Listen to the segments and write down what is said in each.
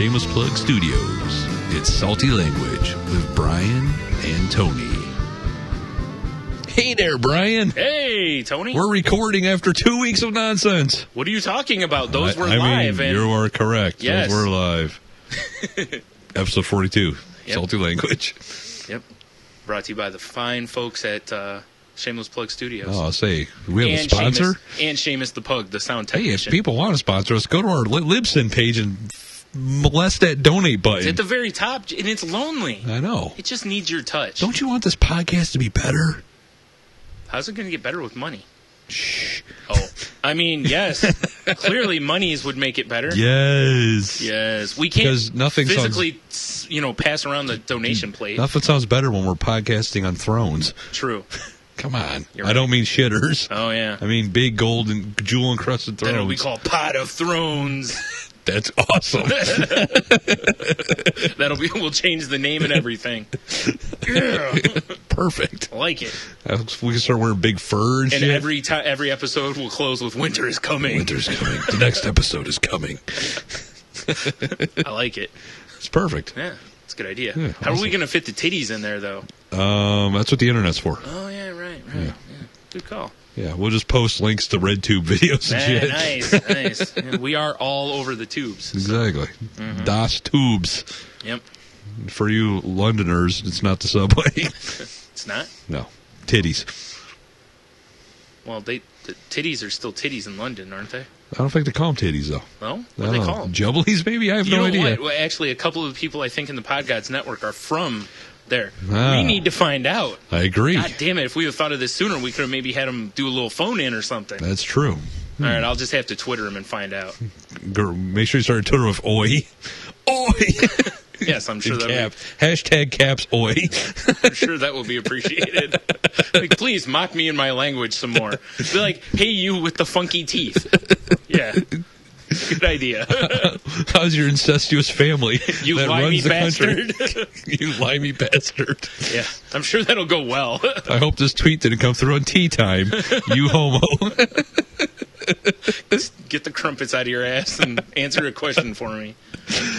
Shameless Plug Studios. It's Salty Language with Brian and Tony. Hey there, Brian. Hey, Tony. We're recording after 2 weeks of nonsense. What are you talking about? Those were I live. mean, and you are correct. Yes. Those were live. Episode 42, Yep. Salty Language. Yep. Brought to you by the fine folks at Shameless Plug Studios. Oh, I'll say, we have and a sponsor? And Seamus the Pug, the sound Hey, if technician. people want to sponsor us, go to our Libsyn page and molest that donate It's button. at the very top, and it's lonely. I know. It just needs your touch. Don't you want this podcast to be better? How's it going to get better with money? Shh. Oh, I mean, yes. Clearly, monies would make it better. Yes. Yes. We can't 'Cause nothing physically, pass around the donation plate. Nothing sounds better when we're podcasting on thrones. True. Come on. You're I don't mean shitters. Oh, yeah. I mean big gold and jewel encrusted thrones. That'll be called Pot of Thrones. That's awesome. We'll change the name and everything. Yeah. Perfect. I like it. We can start wearing big fur and And shit. every episode will close with "Winter is coming." Winter's coming. The next episode is coming. I like it. It's perfect. Yeah, it's a good idea. Yeah, How are we awesome. going to fit the titties in there, though? That's what the internet's for. Oh yeah, right. Yeah. Good call. Yeah, we'll just post links to RedTube videos and shit. Nice. Yeah, we are all over the tubes. Exactly. Das Tubes. Yep. For you Londoners, it's not the subway. It's not. No. Titties. Well, the titties are still titties in London, aren't they? I don't think they call them titties, though. No. What do they call them? Jubblies, maybe? I have You no know idea. what? Well, actually, a couple of the people I think in the Podgods Network are from there. Ah. We need to find out. I agree. God damn it. If we had thought of this sooner, we could have maybe had them do a little phone in or something. That's true. All right, I'll just have to Twitter him and find out. Make sure you start Twitter with oi. Oi! Yes, I'm sure In that cap. Hashtag caps oi. I'm sure that will be appreciated. Like, please mock me in my language some more. Be like, hey, you with the funky teeth. Yeah. Good idea. How's your incestuous family You that limey runs the country? bastard. You limey bastard. Yeah, I'm sure that'll go well. I hope this tweet didn't come through on tea time. You homo. Just get the crumpets out of your ass and answer a question for me.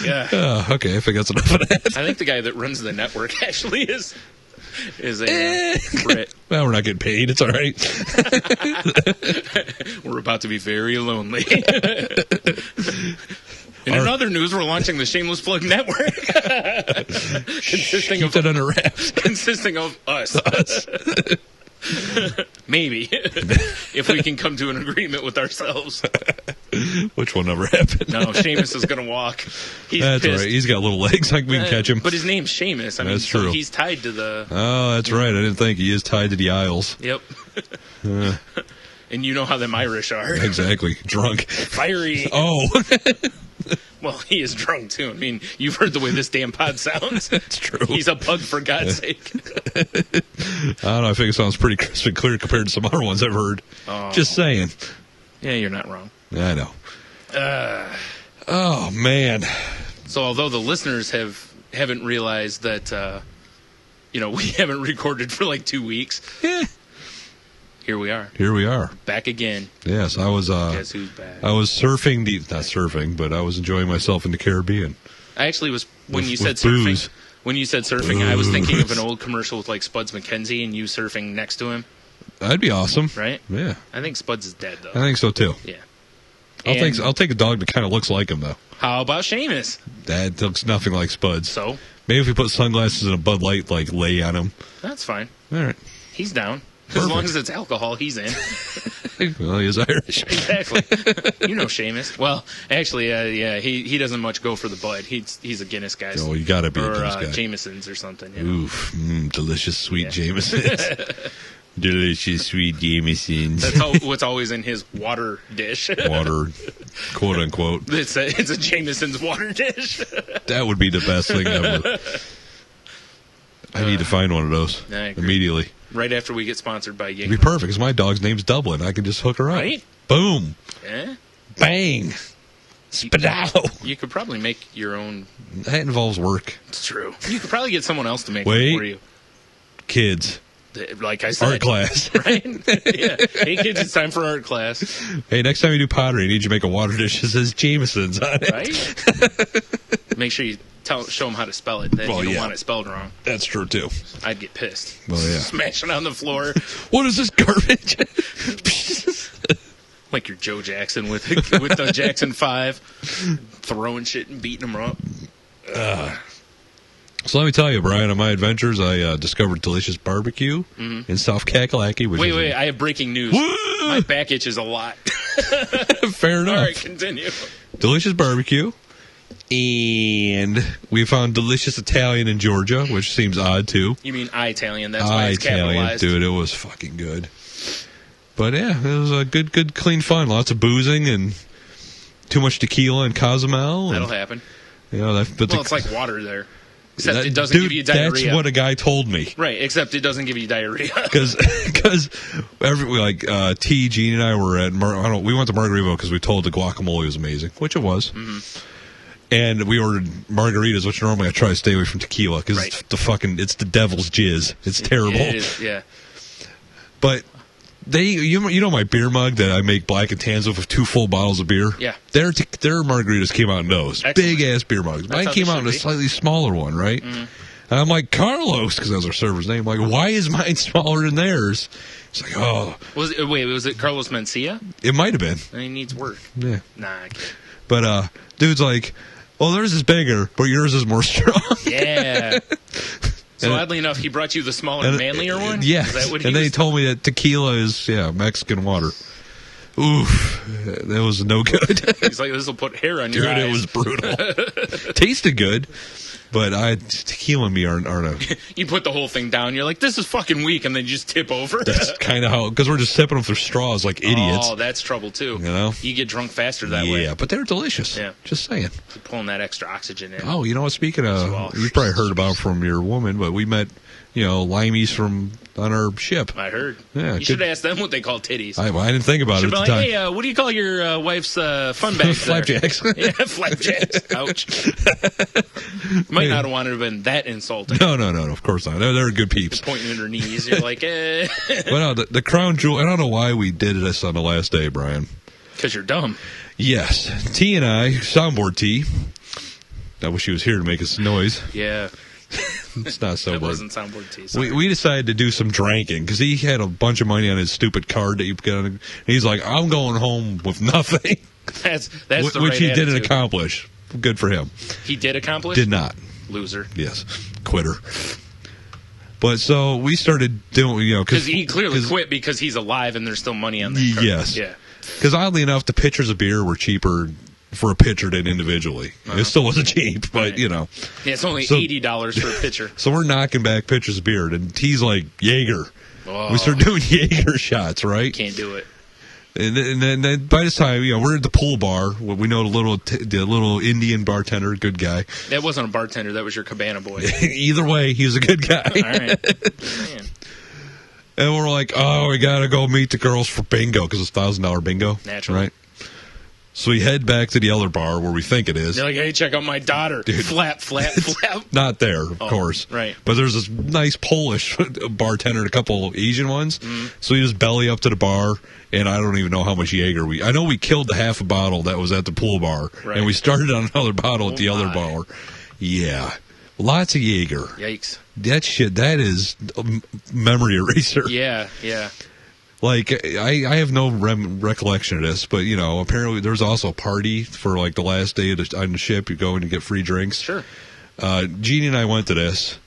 Yeah. Okay, I think that's enough of that. I think the guy that runs the network actually is a Brit. Well, we're not getting paid. It's all right. We're about to be very lonely. In other news, we're launching the Shameless Plug Network. Keep that under wraps. Consisting of us. Maybe. If we can come to an agreement with ourselves. Which will never happen. No, Seamus is going to walk. He's That's pissed. all right. He's got little legs. Like we can catch him. But his name's Seamus. I mean, That's so true. he's tied to the... Oh, that's right. I didn't think he is tied to the aisles. Yep. And you know how them Irish are. Exactly. Drunk. Fiery. Oh. Well, he is drunk, too. I mean, you've heard the way this damn pod sounds. That's true. He's a pug, for God's sake. I don't know. I think it sounds pretty crisp and clear compared to some other ones I've heard. Oh. Just saying. Yeah, you're not wrong. I know. Oh, man. So although the listeners haven't realized that, we haven't recorded for like 2 weeks, here we are. Here we are. Back again. Yes, I was Guess who's back? I was surfing not surfing, but I was enjoying myself in the Caribbean. I actually was, when With- you said with surfing, booze. I was thinking of an old commercial with like Spuds McKenzie and you surfing next to him, That'd be awesome. right? Yeah. I think Spuds is dead, though. I think so too. Yeah. I'll take a dog that kind of looks like him though. How about Seamus? That looks nothing like Spuds. So, Maybe if we put sunglasses and a Bud Light like lay on him. that's fine. All right. He's down. As Perfect. long as it's alcohol, he's in. Well, he is Irish. Exactly. You know Seamus. Well, actually, he doesn't much go for the Bud. He's a Guinness guy. Oh, you gotta be a or Guinness guy. Jameson's or something. You know? Oof, delicious sweet Yeah. Jamesons. Delicious sweet Jamesons. That's what's always in his water dish. Water, quote unquote. It's a Jameson's water dish. That would be the best thing ever. I need to find one of those I agree. immediately. Right after we get sponsored by It'd be Yingling. perfect because my dog's name's Dublin. I can just hook her up. Right? Boom. Eh? Bang. Spadow. You could probably make your own. That involves work. It's true. You could probably get someone else to make Wait. it for you. Kids. Like I said. Art class. Right? Yeah. Hey, kids, it's time for art class. Hey, next time you do pottery, I need you to make a water dish that says Jameson's on it. Right? Make sure you show them how to spell it. That you don't want it spelled wrong. That's true, too. I'd get pissed. Well, yeah. Smashing on the floor. What is this garbage? Like you're Joe Jackson with the Jackson 5. Throwing shit and beating them up. So let me tell you, Brian, on my adventures, I discovered Delicious Barbecue in South Kakalaki. Wait, I have breaking news. My back itches a lot. Fair enough. All right, continue. Delicious Barbecue. And we found Delicious Italian in Georgia, which seems odd, too. You mean Italian. That's why it's capitalized. Dude, it was fucking good. But, yeah, it was a good, clean fun. Lots of boozing and too much tequila and Cozumel. That'll happen. You know, it's like water there. Except it doesn't give you diarrhea. That's what a guy told me. Right, except it doesn't give you diarrhea. Because T, Gene, and I were at we went to Margaritaville because we told the guacamole was amazing, which it was. Mm-hmm. And we ordered margaritas, which normally I try to stay away from tequila because it's the devil's jizz. It's terrible. It is, yeah. But you know my beer mug that I make black and tans with 2 full bottles of beer? Yeah. Their margaritas came out in those. Big-ass beer mugs. Mine came out in a slightly smaller one, right? Mm-hmm. And I'm like, Carlos, because that was our server's name. I'm like, why is mine smaller than theirs? It's like, oh. Was it Carlos Mencia? It might have been. He needs work. Yeah. Nah, I can't. But dude's like, well, theirs is bigger, but yours is more strong. Yeah. So oddly enough, he brought you the smaller, manlier one? Yeah. Is that what and then he told me that tequila is, Mexican water. Oof. That was no good. He's like, this will put hair on your eyes. Dude, it was brutal. Tasted good, but tequila and me aren't a... You put the whole thing down, you're like, this is fucking weak, and then you just tip over. That's kind of how... Because we're just sipping them through straws like idiots. Oh, that's trouble, too. You know? You get drunk faster that way. Yeah, but they're delicious. Yeah. Just saying. You're pulling that extra oxygen in. Oh, you know what? Speaking of... You've probably heard about from your woman, but we met... limeys on our ship. I heard. Yeah, you should ask them what they call titties. I didn't think about it at the time. Hey, what do you call your wife's fun bags? Flapjacks. Yeah, flapjacks. Ouch. Might not have wanted to have been that insulting. No, of course not. They're good peeps. Pointing at her knees. You're like, eh. But no, the crown jewel, I don't know why we did this on the last day, Brian. Because you're dumb. Yes. T and I, soundboard T. I wish he was here to make us noise. Yeah. It's not so That bad. wasn't soundboard T. We decided to do some drinking because he had a bunch of money on his stupid card that you got on. He's like, I'm going home with nothing. That's the which right he didn't attitude. accomplish. Good for him. He did accomplish? Did not. Loser. Yes. Quitter. But so we started doing, because he clearly quit because he's alive and there's still money on that card. Yes. Yeah. Because oddly enough, the pitchers of beer were cheaper for a pitcher than individually. It still wasn't cheap, but Yeah, it's only $80 for a pitcher. So we're knocking back pitchers of beer, and he's like, Jaeger. Oh. We start doing Jaeger shots, right? Can't do it. And then by this time, we're at the pool bar. We know the little Indian bartender, good guy. That wasn't a bartender. That was your cabana boy. Either way, he's a good guy. All right. Man. And we're like, oh, we got to go meet the girls for bingo, because it's $1,000 bingo. Naturally. Right? So we head back to the other bar where we think it is. They're like, hey, check out my daughter. Dude. Flap. Not there, of course. Right. But there's this nice Polish bartender and a couple Asian ones. Mm-hmm. So we just belly up to the bar, and I don't even know how much Jaeger I know we killed the half a bottle that was at the pool bar, right. and we started on another bottle at the other bar. Yeah. Lots of Jaeger. Yikes. That is a memory eraser. Yeah. Like, I have no recollection of this, but, apparently there's also a party for, like, the last day on the ship. You go and you get free drinks. Sure. Jeannie and I went to this,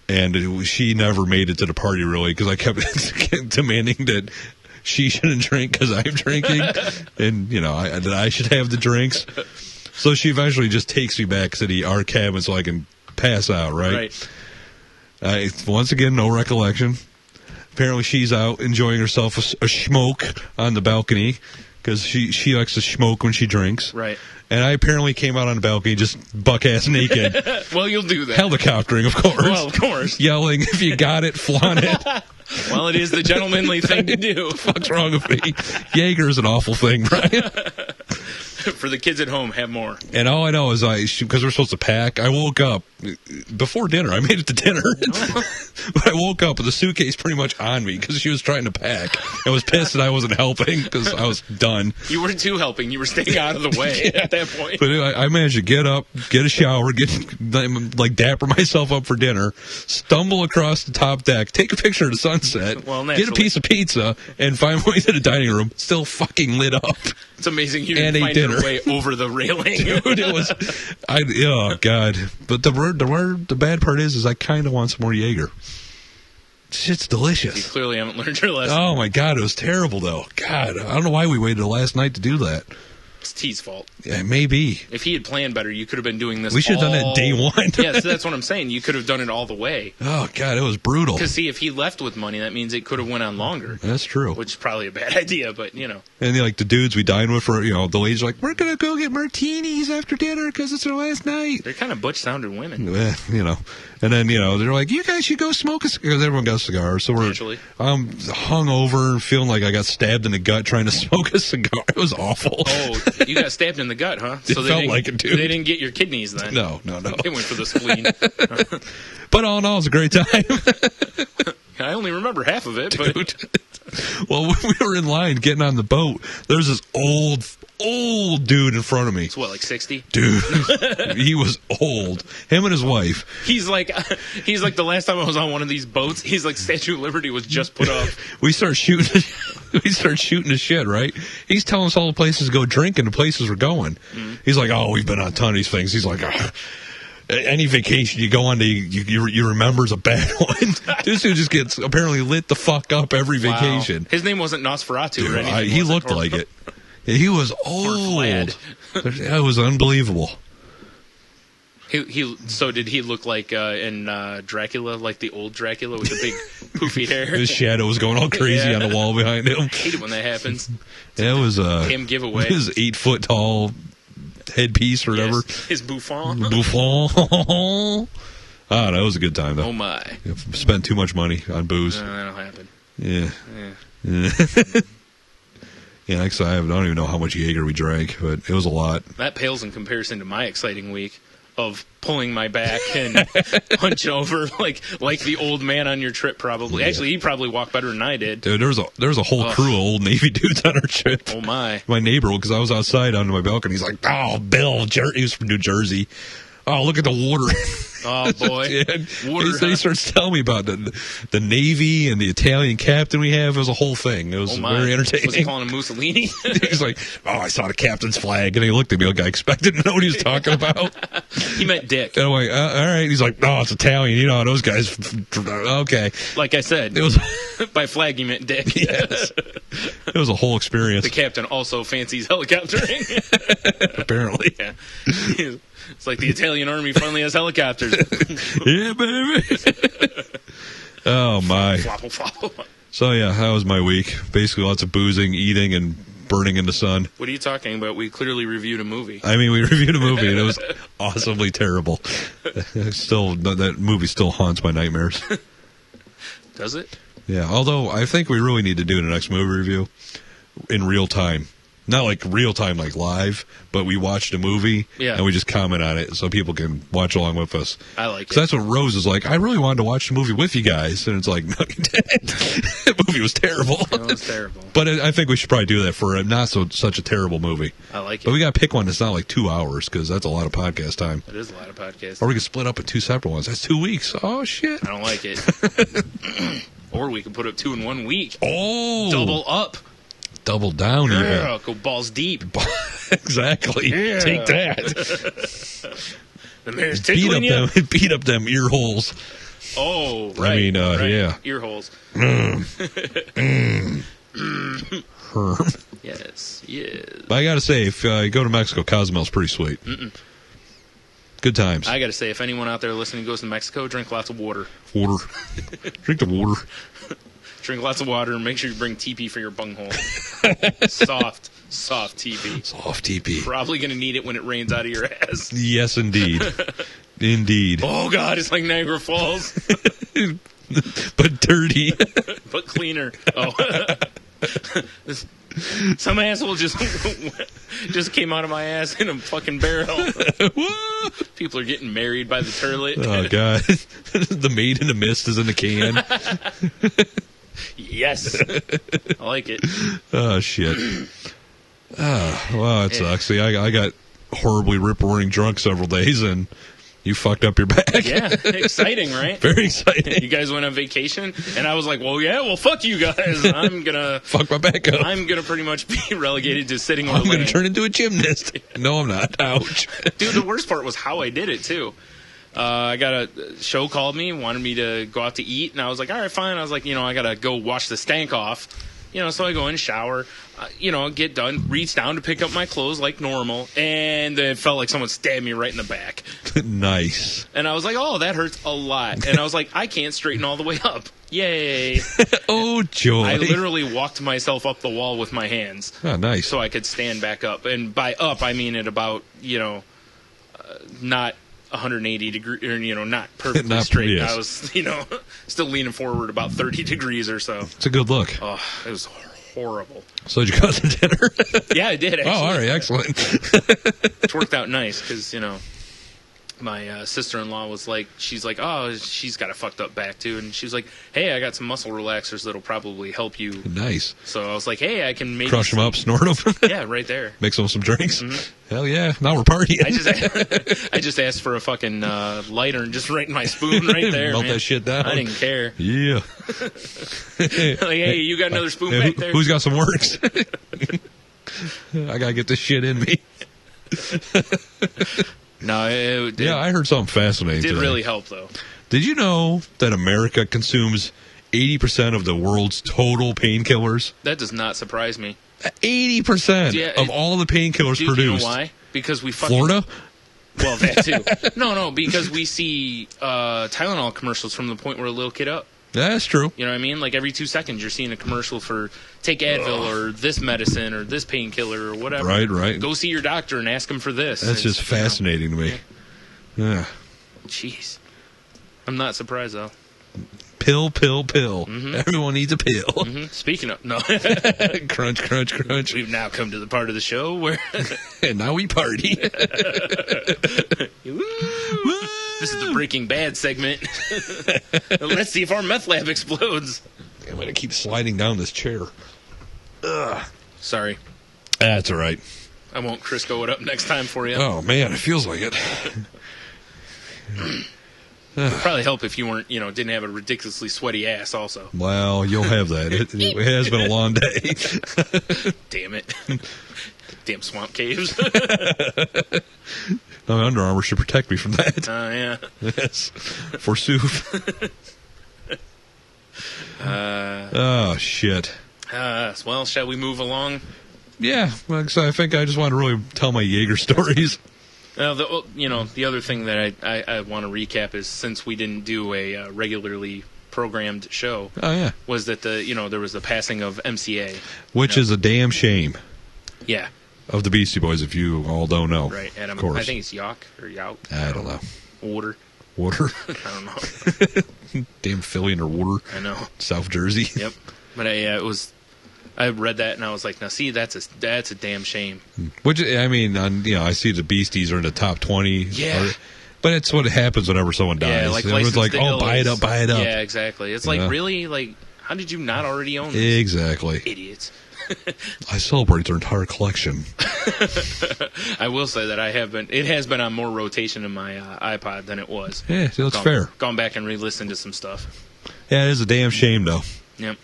and she never made it to the party, really, because I kept demanding that she shouldn't drink because I'm drinking, and, that I should have the drinks. So she eventually just takes me back to our cabin so I can pass out, right? Once again, no recollection. Apparently she's out enjoying herself a smoke on the balcony because she likes to smoke when she drinks. Right. And I apparently came out on the balcony just buck-ass naked. Well, you'll do that. Helicoptering, of course. Well, of course. Yelling, if you got it, flaunt it. Well, it is the gentlemanly thing to do. What's wrong with me? Jaeger is an awful thing, Brian. For the kids at home, have more. And all I know is because we're supposed to pack, I woke up before dinner. I made it to dinner. But I woke up with the suitcase pretty much on me because she was trying to pack. I was pissed that I wasn't helping because I was done. You weren't too helping. You were staying out of the way at that point. But I managed to get up, get a shower, dapper myself up for dinner, stumble across the top deck, take a picture of the sunset, get a piece of pizza, and find my way to the dining room, still fucking lit up. It's amazing you didn't find your way over the railing. Dude, it was, oh God. But the bad part is I kind of want some more Jaeger. Shit's delicious. You clearly haven't learned your lesson. Oh my God, it was terrible though. God, I don't know why we waited the last night to do that. It's T's fault. Yeah, maybe. If he had planned better, you could have been doing this. We should have done it day one. Yeah, so that's what I'm saying. You could have done it all the way. Oh God, it was brutal. Because see, if he left with money, that means it could have went on longer. That's true. Which is probably a bad idea, but you know. And the dudes we dined with, the ladies are like, we're gonna go get martinis after dinner because it's our last night. They're kind of butch-sounding women. And then they're like, you guys should go smoke a cigar because everyone got cigars. So I'm hungover and feeling like I got stabbed in the gut trying to smoke a cigar. It was awful. Oh, you got stabbed in the gut, huh? So it felt like it, dude. They didn't get your kidneys then. No. They went for the spleen. But all in all, it was a great time. I only remember half of it, dude. But well, when we were in line getting on the boat, there's this old dude in front of me. It's what, like 60? Dude, he was old. Him and his wife. He's like the last time I was on one of these boats. He's like Statue of Liberty was just put up. We start shooting the shit, right? He's telling us all the places to go drink and the places we're going. Mm-hmm. He's like, oh, we've been on a ton of these things. He's like, any vacation you go on to, you remember is a bad one. This dude just gets apparently lit the fuck up every vacation. Wow. His name wasn't Nosferatu, dude, or anything. He looked like it. He was old. That was unbelievable. So did he look like in Dracula, like the old Dracula with the big poofy hair? His shadow was going all crazy on the wall behind him. I hate it when that happens. That was him giveaway. His 8 foot tall headpiece or whatever. Yes, his bouffant. Oh, that was a good time though. Oh my! Spent too much money on booze. No, that'll happen. Yeah. Yeah, actually, I don't even know how much Jaeger we drank, but it was a lot. That pales in comparison to my exciting week of pulling my back and hunch over like the old man on your trip. Probably, actually, he probably walked better than I did. Dude, there was a whole crew of old Navy dudes on our trip. Oh my! My neighbor, because I was outside on my balcony, he's like, "Oh, Bill, he was from New Jersey. Oh, look at the water." Oh boy! He starts telling me about the Navy and the Italian captain we have. It was a whole thing. It was very entertaining. Was he calling him Mussolini? He's like, "Oh, I saw the captain's flag," and he looked at me like I expected to know what he was talking about. He meant Dick. And I'm like, all right. He's like, "No, it's Italian. You know those guys." Okay. Like I said, it was by flag you meant Dick. Yes. It was a whole experience. The captain also fancies helicoptering. Apparently. Yeah. It's like the Italian army finally has helicopters. Yeah, baby. Oh, my. Flopple, flopple. So, yeah, that was my week. Basically, lots of boozing, eating, and burning in the sun. What are you talking about? We clearly reviewed a movie. I mean, we reviewed a movie, and it was awesomely terrible. That movie still haunts my nightmares. Does it? Yeah, although I think we really need to do the next movie review in real time. Not like real time, like live, but we watched a movie and we just comment on it so people can watch along with us. I like it. That's what Rose is like. I really wanted to watch the movie with you guys. And it's like, no, you didn't. That movie was terrible. It was terrible. But I think we should probably do that for such a terrible movie. I like it. But we got to pick one that's not like 2 hours because that's a lot of podcast time. It is a lot of podcast Or we can split up at 2 separate ones. That's 2 weeks. Oh, shit. I don't like it. Or we can put up 2 in 1 week. Oh. Double up. Double down even. Go balls deep. Exactly. Yeah. Take that. The mayor's tickling you? Beat up them ear holes. Oh, right. I mean, right. Yeah. Ear holes. Herm. Yes. But I got to say, if you go to Mexico, Cozumel's pretty sweet. Good times. I got to say, if anyone out there listening goes to Mexico, drink lots of water. Drink the water. Drink lots of water and make sure you bring TP for your bunghole. Soft TP. Soft TP. Probably going to need it when it rains out of your ass. Yes, indeed. Indeed. Oh, God, it's like Niagara Falls. But dirty. But cleaner. Oh. Some asshole just came out of my ass in a fucking barrel. People are getting married by the toilet. Oh god, the maid in the mist is in the can. Yes, I like it. Oh shit. Well, that sucks. See, I got horribly rip-roaring drunk several days, and you fucked up your back. Yeah, exciting, right? Very exciting. You guys went on vacation, and I was like, well, fuck you guys. I'm gonna Fuck my back up. I'm gonna pretty much be relegated to sitting or I'm going to laying. turn into a gymnast. No, I'm not. Ouch. Dude, the worst part was how I did it, too. I got a show called me, wanted me to go out to eat, and I was like, all right, fine. I was like, I got to go wash the stank off. So I go in, shower, get done, reach down to pick up my clothes like normal, and it felt like someone stabbed me right in the back. Nice. And I was like, oh, that hurts a lot. And I was like, I can't straighten all the way up. Yay. Oh, joy. I literally walked myself up the wall with my hands. Oh, nice. So I could stand back up. And by up, I mean at about, not 180 degrees, or not perfectly Not- straight. yes. I was, still leaning forward about 30 degrees or so. It's a good look. Oh, it was horrible. So did you go to dinner? Yeah, I did, actually. Oh, all right. Excellent. It worked out nice because, my sister-in-law was like, she's like, oh, she's got a fucked up back too. And she was like, hey, I got some muscle relaxers that'll probably help you. Nice. So I was like, hey, I can maybe Crush them up, snort them. Yeah, right there. Mix them with some drinks. Mm-hmm. Hell yeah. Now we're partying. I just asked for a fucking lighter and just right in my spoon right there. Melt man. that shit down. I didn't care. Yeah. Like, hey, you got another spoon back there? Who's got some works? I gotta get this shit in me. No, it Yeah, I heard something fascinating did today. really help though. Did you know that America consumes 80% of the world's total painkillers? That does not surprise me. 80% Yeah, of all the painkillers Do you produced. know why? Because we fucking Florida? Well, that too. No, because we see Tylenol commercials from the point we're a little kid up. That's true. You know what I mean? Like every 2 seconds, you're seeing a commercial for take Advil or this medicine or this painkiller or whatever. Right. Go see your doctor and ask him for this. That's just fascinating to me. Yeah. Jeez. I'm not surprised though. Pill. Mm-hmm. Everyone needs a pill. Mm-hmm. Speaking of, no, Crunch. we've now come to the part of the show where And now we party. this is the Breaking Bad segment. Let's see if our meth lab explodes. I'm going to keep sliding down this chair. Sorry, That's all right. I won't Crisco it up next time for you. Oh, man, it feels like it. It'd probably help if you weren't, didn't have a ridiculously sweaty ass also. Well, you'll have that. It has been a long day. Damn it. Damn swamp caves. My Under Armour should protect me from that. Yeah. Yes. Forsooth. Oh, shit. Well, shall we move along? Yeah, so I think I just want to really tell my Jaeger stories. The other thing that I want to recap is since we didn't do a regularly programmed show, Oh, yeah. was that there was the passing of MCA. Which is a damn shame Yeah, of the Beastie Boys, if you all don't know. right. And Of course. I think it's Yauk or Yout. I don't know. Water. Water. I don't know. Damn Philly under water. I know. South Jersey. Yep. But I read that and I was like, now see, that's a damn shame. Which, I mean, I see the Beasties are in the top 20. Yeah. But it's what happens whenever someone dies. Yeah, like Everyone's like, License to oh, buy it Ill up, buy it up. Yeah, exactly. It's Yeah. like, really? Like, how did you not already own this? Exactly. Idiots. I celebrate their entire collection. I will say that it has been on more rotation in my iPod than it was. Yeah, see, that's fair. Gone back and re-listened to some stuff. Yeah, it is a damn shame, though. Yep.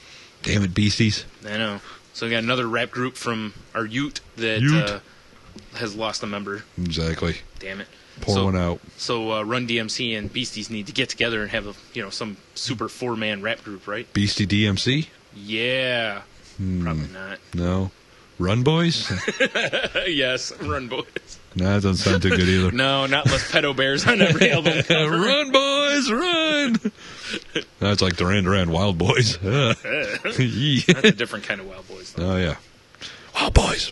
Damn it, Beasties. I know. So we got another rap group from our Ute that Ute. has lost a member. Exactly. Damn it. Pour one out. So Run DMC and Beasties need to get together and have some super 4-man rap group, right? Beastie DMC? Yeah. Probably not. No. Run Boys? Yes, Run Boys. Nah, that doesn't sound too good either. No, not less pedo bears on every album cover. Run, boys, run! That's like Duran Duran, Wild Boys. Yeah. That's a different kind of Wild Boys, though. Oh, yeah. Wild Boys.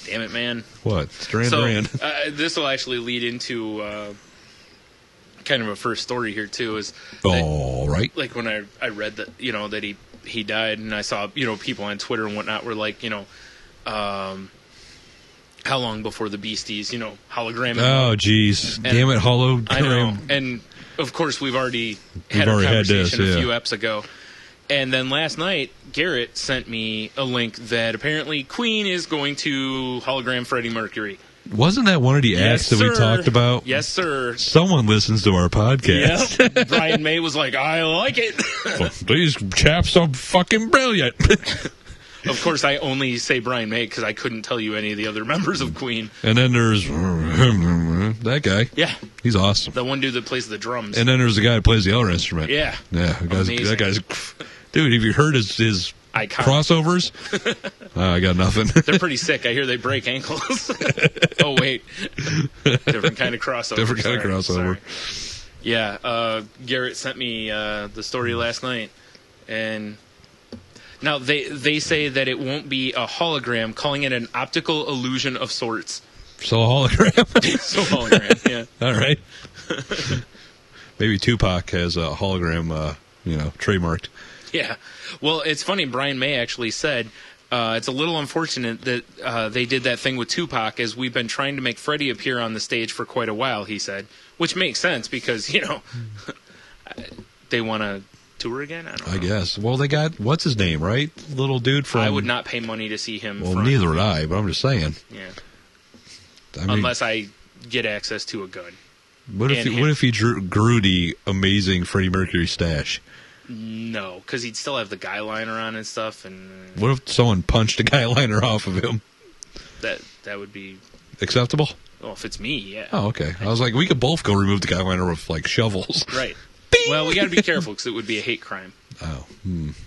Damn it, man. What? It's Duran So Duran. this will actually lead into kind of a first story here too. Is All right. like when I read that that he died, and I saw people on Twitter and whatnot were like, how long before the Beasties, hologram? Oh, jeez. Damn it, hologram. I know. And, of course, we've already had a conversation a few eps ago. And then last night, Garrett sent me a link that apparently Queen is going to hologram Freddie Mercury. Wasn't that one of the acts that we talked about? Yes, sir. Someone listens to our podcast. Yep. Brian May was like, I like it. Well, these chaps are fucking brilliant. Of course, I only say Brian May because I couldn't tell you any of the other members of Queen. And then there's that guy. Yeah. He's awesome. The one dude that plays the drums. And then there's the guy that plays the other instrument. Yeah. Yeah. That guy's... Dude, have you heard his crossovers? I got nothing. They're pretty sick. I hear they break ankles. Oh, wait. Different kind of crossover. Sorry. Yeah. Garrett sent me the story last night. And now they say that it won't be a hologram, calling it an optical illusion of sorts. So a hologram? So hologram, yeah. All right. Maybe Tupac has a hologram, trademarked. Yeah. Well, it's funny. Brian May actually said it's a little unfortunate that they did that thing with Tupac, as we've been trying to make Freddie appear on the stage for quite a while, he said. Which makes sense because, they want to tour again? I guess. Well, they got, what's his name, right? Little dude from... I would not pay money to see him. Well, neither would I, but I'm just saying. Yeah. Unless I get access to a gun. What if he grew the amazing Freddie Mercury stash? No, because he'd still have the guy liner on and stuff. And what if someone punched a guy liner off of him? That would be acceptable. Well, if it's me, yeah. Oh, okay. I was like, we could both go remove the guy liner with like shovels. Right. Well, we got to be careful because it would be a hate crime. Oh.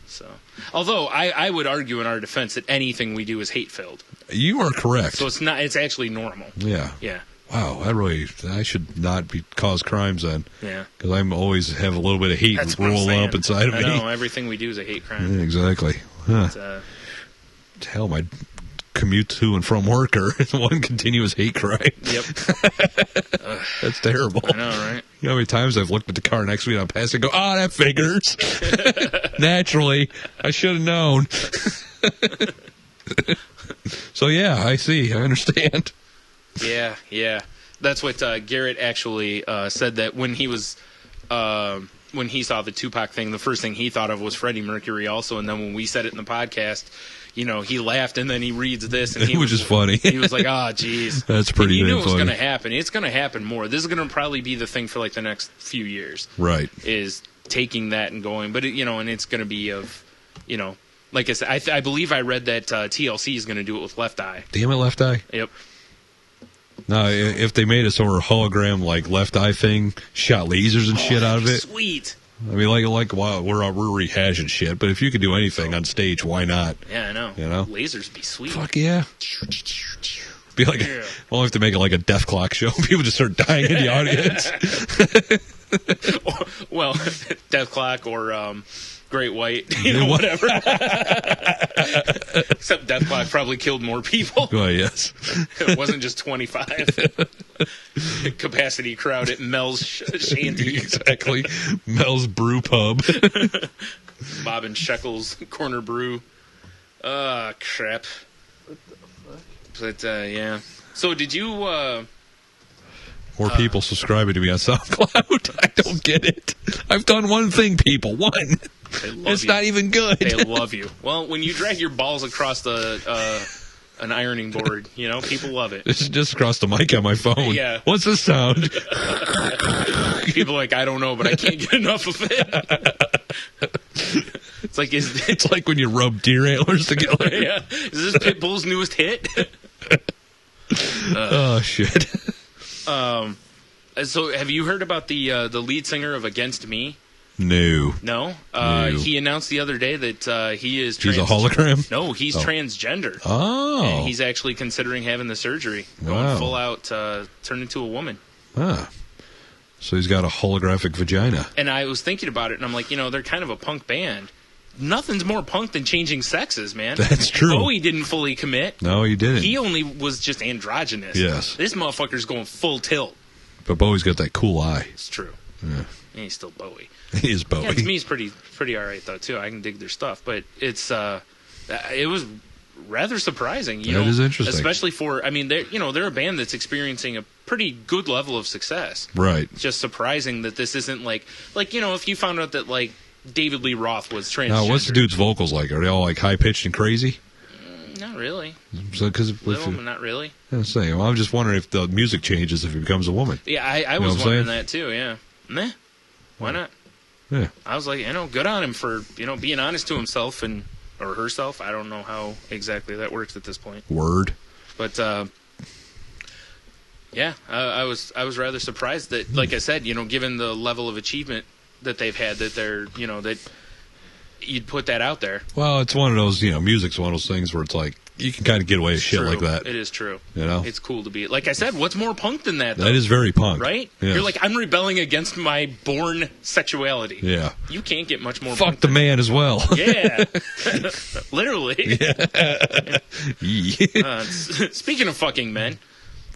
So, although I would argue in our defense that anything we do is hate filled. You are correct. So it's not. It's actually normal. Yeah. Yeah. Wow, I should not cause crimes then. Yeah. Because I'm always have a little bit of hate roll up inside of me. I know, everything we do is a hate crime. Yeah, exactly. Huh. Hell, my commute to and from work are one continuous hate crime. Yep. That's terrible. I know, right? You know how many times I've looked at the car next to me and I'm passing and go, that figures. Naturally. I should have known. So, yeah, I see. I understand. Yeah. That's what Garrett actually said, that when he was when he saw the Tupac thing, the first thing he thought of was Freddie Mercury also. And then when we said it in the podcast, he laughed, and then he reads this, and he was just funny. He was like, geez. That's pretty funny. He knew it was going to happen. It's going to happen more. This is going to probably be the thing for like the next few years. Right. Is taking that and going. But, and it's going to be of, like I said, I believe I read that TLC is going to do it with Left Eye. Damn it, Left Eye. Yep. No, if they made a sort of hologram like Left Eye thing, shot lasers and shit out of it. Sweet. I mean, like wow, we're rehashing shit, but if you could do anything on stage, why not? Yeah, I know. Lasers be sweet. Fuck yeah. Be like, we'll have to make it like a Death Clock show. People just start dying in the audience. Well, Death Clock or Great White, whatever. Except Death Clock probably killed more people. Oh, yes. It wasn't just 25. Capacity crowd at Mel's Shanty. Exactly. Mel's Brew Pub. Bob and Shekels Corner Brew. Crap. What the fuck? But, yeah. So did you... More people subscribing to me on SoundCloud. I don't get it. I've done one thing, people. One. It's not even good. They love you. Well, when you drag your balls across an ironing board, people love it. This is just across the mic on my phone. Yeah. What's this sound? People are like, I don't know, but I can't get enough of it. It's like when you rub deer antlers together. Yeah. Is this Pitbull's newest hit? Oh shit. So have you heard about the lead singer of Against Me? No. No? No. He announced the other day that he is He's a hologram? No, he's transgender. Oh. And he's actually considering having the surgery. Going full out, turn into a woman. Ah. So he's got a holographic vagina. And I was thinking about it, and I'm like, they're kind of a punk band. Nothing's more punk than changing sexes, man. That's true. Bowie didn't fully commit. No, he didn't. He only was just androgynous. Yes. This motherfucker's going full tilt. But Bowie's got that cool eye. It's true. Yeah. And he's still Bowie. He is Bowie. Yeah, to me, he's pretty all right though too. I can dig their stuff, but it was rather surprising. That is interesting, especially for they're a band that's experiencing a pretty good level of success. Right. It's just surprising that this isn't like if you found out that like David Lee Roth was transgender. Now, what's the dude's vocals like? Are they all like high pitched and crazy? Not really. So, Little, but not really. I'm saying. Well, I'm just wondering if the music changes if he becomes a woman. Yeah, I was wondering that too. Yeah, meh. Why not? Yeah. I was like, good on him for being honest to himself or herself. I don't know how exactly that works at this point. Word. But yeah, I was rather surprised that, like I said, given the level of achievement that they've had, that they're that you'd put that out there. Well, it's one of those, music's one of those things where it's like you can kind of get away with shit like that. It is true. It's cool to be. Like I said, what's more punk than that? Though? That is very punk, right? Yes. You're like, I'm rebelling against my born sexuality. Yeah. You can't get much more. Fuck punk the man as well. Yeah. Literally. Yeah. Speaking of fucking men,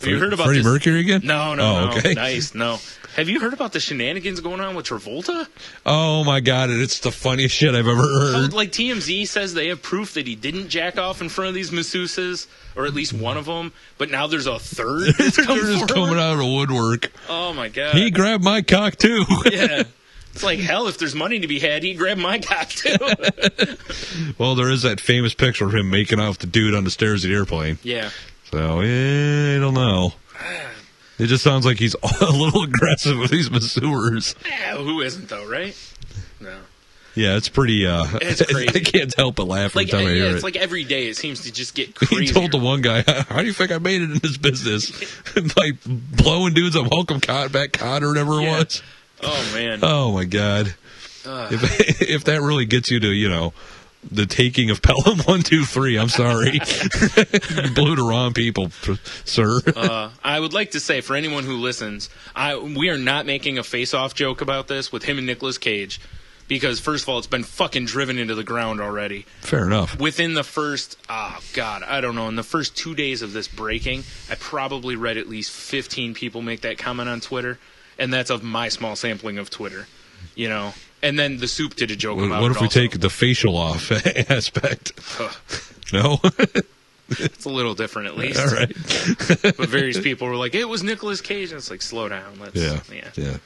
have you heard about Freddie this? Mercury again? No. Okay. Nice. No. Have you heard about the shenanigans going on with Travolta? Oh my god, it's the funniest shit I've ever heard. Like TMZ says they have proof that he didn't jack off in front of these masseuses, or at least one of them, but now there's a third that's They're just coming out of the woodwork. Oh my god. He grabbed my cock too. Yeah. It's like, hell, if there's money to be had, he'd grab my cock too. Well, there is that famous picture of him making out with the dude on the stairs of the airplane. Yeah. So, I don't know. It just sounds like he's a little aggressive with these masseurs. Yeah, who isn't though, right? No. Yeah, it's pretty. It's crazy. I can't help but laugh every time I hear it. It's like every day it seems to just get crazy. He told the one guy, "How do you think I made it in this business?" Like blowing dudes at Welcome Back Cod or whatever it was. Oh man. Oh my god. If that really gets you to the taking of Pelham 1, 2, 3. I'm sorry. You blew the wrong people, sir. I would like to say, for anyone who listens, we are not making a face-off joke about this with him and Nicolas Cage, because first of all, it's been fucking driven into the ground already. Fair enough. Within the first, I don't know, in the first 2 days of this breaking, I probably read at least 15 people make that comment on Twitter, and that's of my small sampling of Twitter, And then the Soup did a joke about it. What if we take the facial off aspect? No? It's a little different, at least. All right. But various people were like, it was Nicolas Cage. And it's like, slow down. Yeah.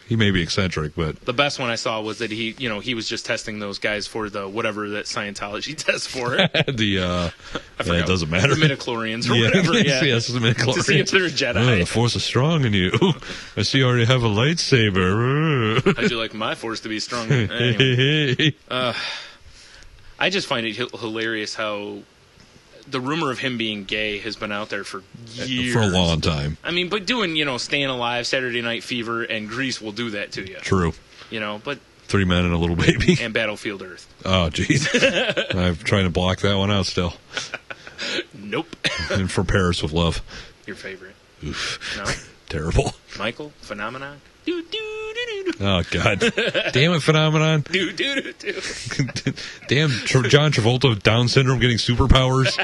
He may be eccentric, but... The best one I saw was that he was just testing those guys for the whatever that Scientology tests for. It doesn't matter. The midichlorians or whatever. Yeah. Yes, the midichlorians. To see if they're a Jedi. Oh, the Force is strong in you. I see you already have a lightsaber. How'd you like my Force to be strong? Anyway. I just find it hilarious how the rumor of him being gay has been out there for years. For a long time. I mean, but doing, Staying Alive, Saturday Night Fever, and Grease will do that to you. True. But... 3 Men and a Little Baby. And Battlefield Earth. Oh, jeez. I'm trying to block that one out still. Nope. And For Paris with Love. Your favorite. Oof. No? Terrible. Michael? Phenomenon? Oh, God. Damn it, Phenomenon. Damn John Travolta with Down syndrome getting superpowers.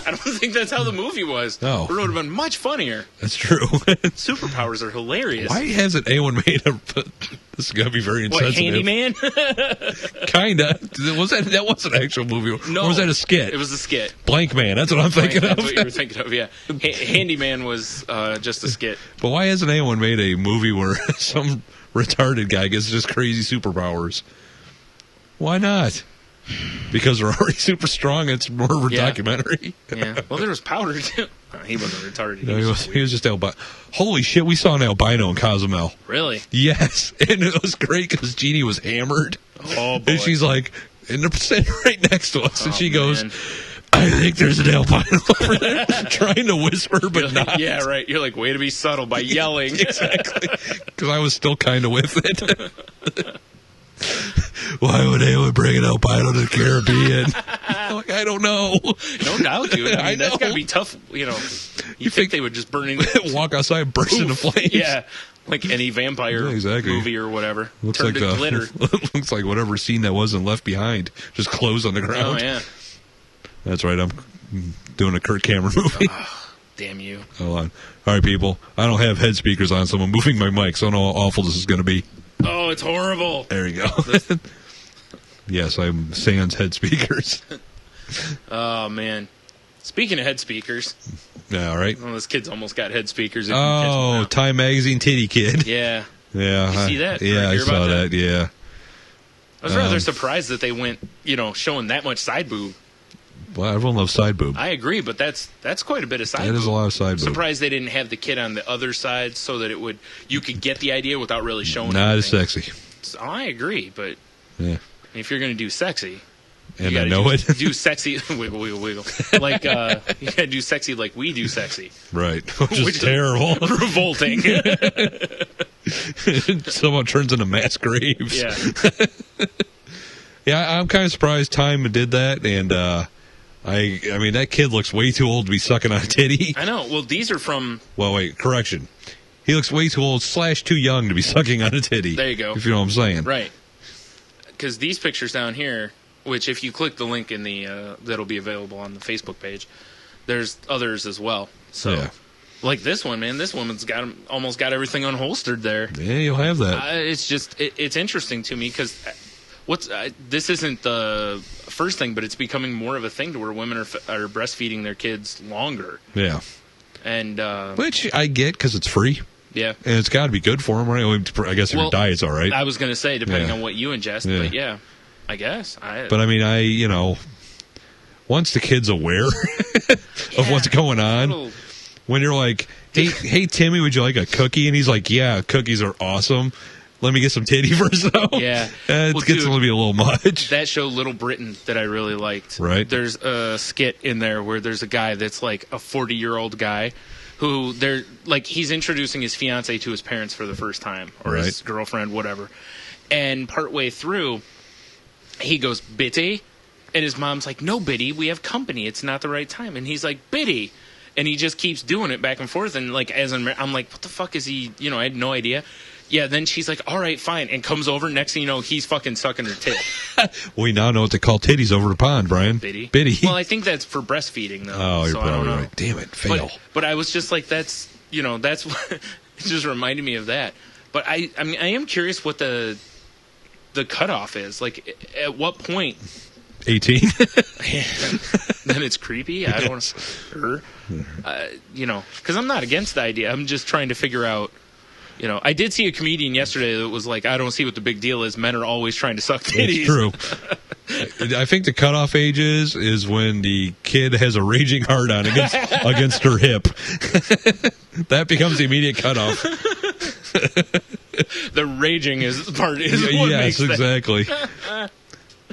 I don't think that's how the movie was. No. It would have been much funnier. That's true. Superpowers are hilarious. Why hasn't anyone made a... This is going to be very insensitive. Handyman? Kinda. That wasn't an actual movie. No. Or was that a skit? It was a skit. Blank Man. That's what I'm thinking of. That's what you were thinking of, yeah. Handyman was just a skit. But why hasn't anyone made a movie where some retarded guy gets just crazy superpowers? Why not? Because they're already super strong. It's more of a documentary. Yeah. Well, there was Powder, too. He wasn't retarded. No, he was just albino. Holy shit, we saw an albino in Cozumel. Really? Yes. And it was great because Jeannie was hammered. Oh, boy. And she's like, and they're sitting right next to us. And she goes, man. I think there's an albino over there. Trying to whisper, but not. Yeah, right. You're like, way to be subtle by yelling. Exactly. Because I was still kind of with it. Why would anyone bring an albino to the Caribbean? Like, I don't know. No doubt, dude. I mean, know. that's got to be tough. You think they would just burn in... Walk outside and burst into flames? Yeah. Like any vampire movie or whatever. Looks Turn like to glitter. Looks like whatever scene that wasn't Left Behind. Just clothes on the ground. Oh, yeah. That's right. I'm doing a Kurt Cameron movie. Damn you. Hold on. All right, people. I don't have head speakers on, so I'm moving my mic, so I don't know how awful this is going to be. Oh, it's horrible. There you go. Yes, I'm sans head speakers. Oh, man. Speaking of head speakers. Yeah, all right. Well, this kid's almost got head speakers. If you Oh, catch him Time Magazine titty kid. yeah. Yeah. You see that? Yeah, Or I hear saw about that. that? Yeah. I was rather surprised that they went, showing that much side boob. Well, everyone loves side boob. I agree, but that's quite a bit of side That boob. is a lot of side boob. Surprised they didn't have the kid on the other side so that you could get the idea without really showing Not as anything. sexy. So, I agree, but Yeah. if you're going to do sexy, And you I gotta know it. do sexy, wiggle, wiggle, wiggle. Like, you got to do sexy like we do sexy. Right. Which Which is terrible. Revolting. Someone turns into mass graves. Yeah. Yeah, I'm kind of surprised Time did that, and I mean that kid looks way too old to be sucking on a titty. I know. Well, these are from... Well, wait, correction. He looks way too old / too young to be sucking on a titty. There you go. If you know what I'm saying. Right. Because these pictures down here, which if you click the link in the that'll be available on the Facebook page, there's others as well. So, Yeah. like this one, man, this woman's almost got everything unholstered there. Yeah, you'll have that. It's just it's interesting to me because this isn't the first thing, but it's becoming more of a thing to where women are breastfeeding their kids longer. Yeah. And Which I get because it's free. yeah. And it's got to be good for them, right? I guess if your diet's all right. I was going to say, depending Yeah. on what you ingest, Yeah. but yeah, I guess. But I mean, once the kid's aware of what's going on, when you're like, hey, Timmy, would you like a cookie? And he's like, yeah, cookies are awesome. Let me get some titty first, though. Yeah. It Well, gets dude, to be a little much. that show Little Britain that I really liked. Right. There's a skit in there where there's a guy that's like a 40-year-old guy who he's introducing his fiance to his parents for the first time, or his Right. girlfriend, whatever. And partway through, he goes, Bitty? And his mom's like, no, Bitty, we have company. It's not the right time. And he's like, Bitty. And he just keeps doing it back and forth. And like, I'm like, what the fuck is he? I had no idea. Yeah, then she's like, all right, fine. And comes over. Next thing you know, he's fucking sucking her tit. We now know what to call titties over the pond, Brian. Bitty. Bitty. Well, I think that's for breastfeeding, though. Oh, you're so I don't probably know. right. Damn it, fail. But I was just like, that's what it just reminded me of that. But I mean, I am curious what the cutoff is. Like, at what point 18. then it's creepy? I don't know. Because I'm not against the idea. I'm just trying to figure out. I did see a comedian yesterday that was like, I don't see what the big deal is. Men are always trying to suck titties. It's true. I think the cutoff age is when the kid has a raging hard on against her hip. That becomes the immediate cutoff. The raging part is what Yes, makes that. exactly.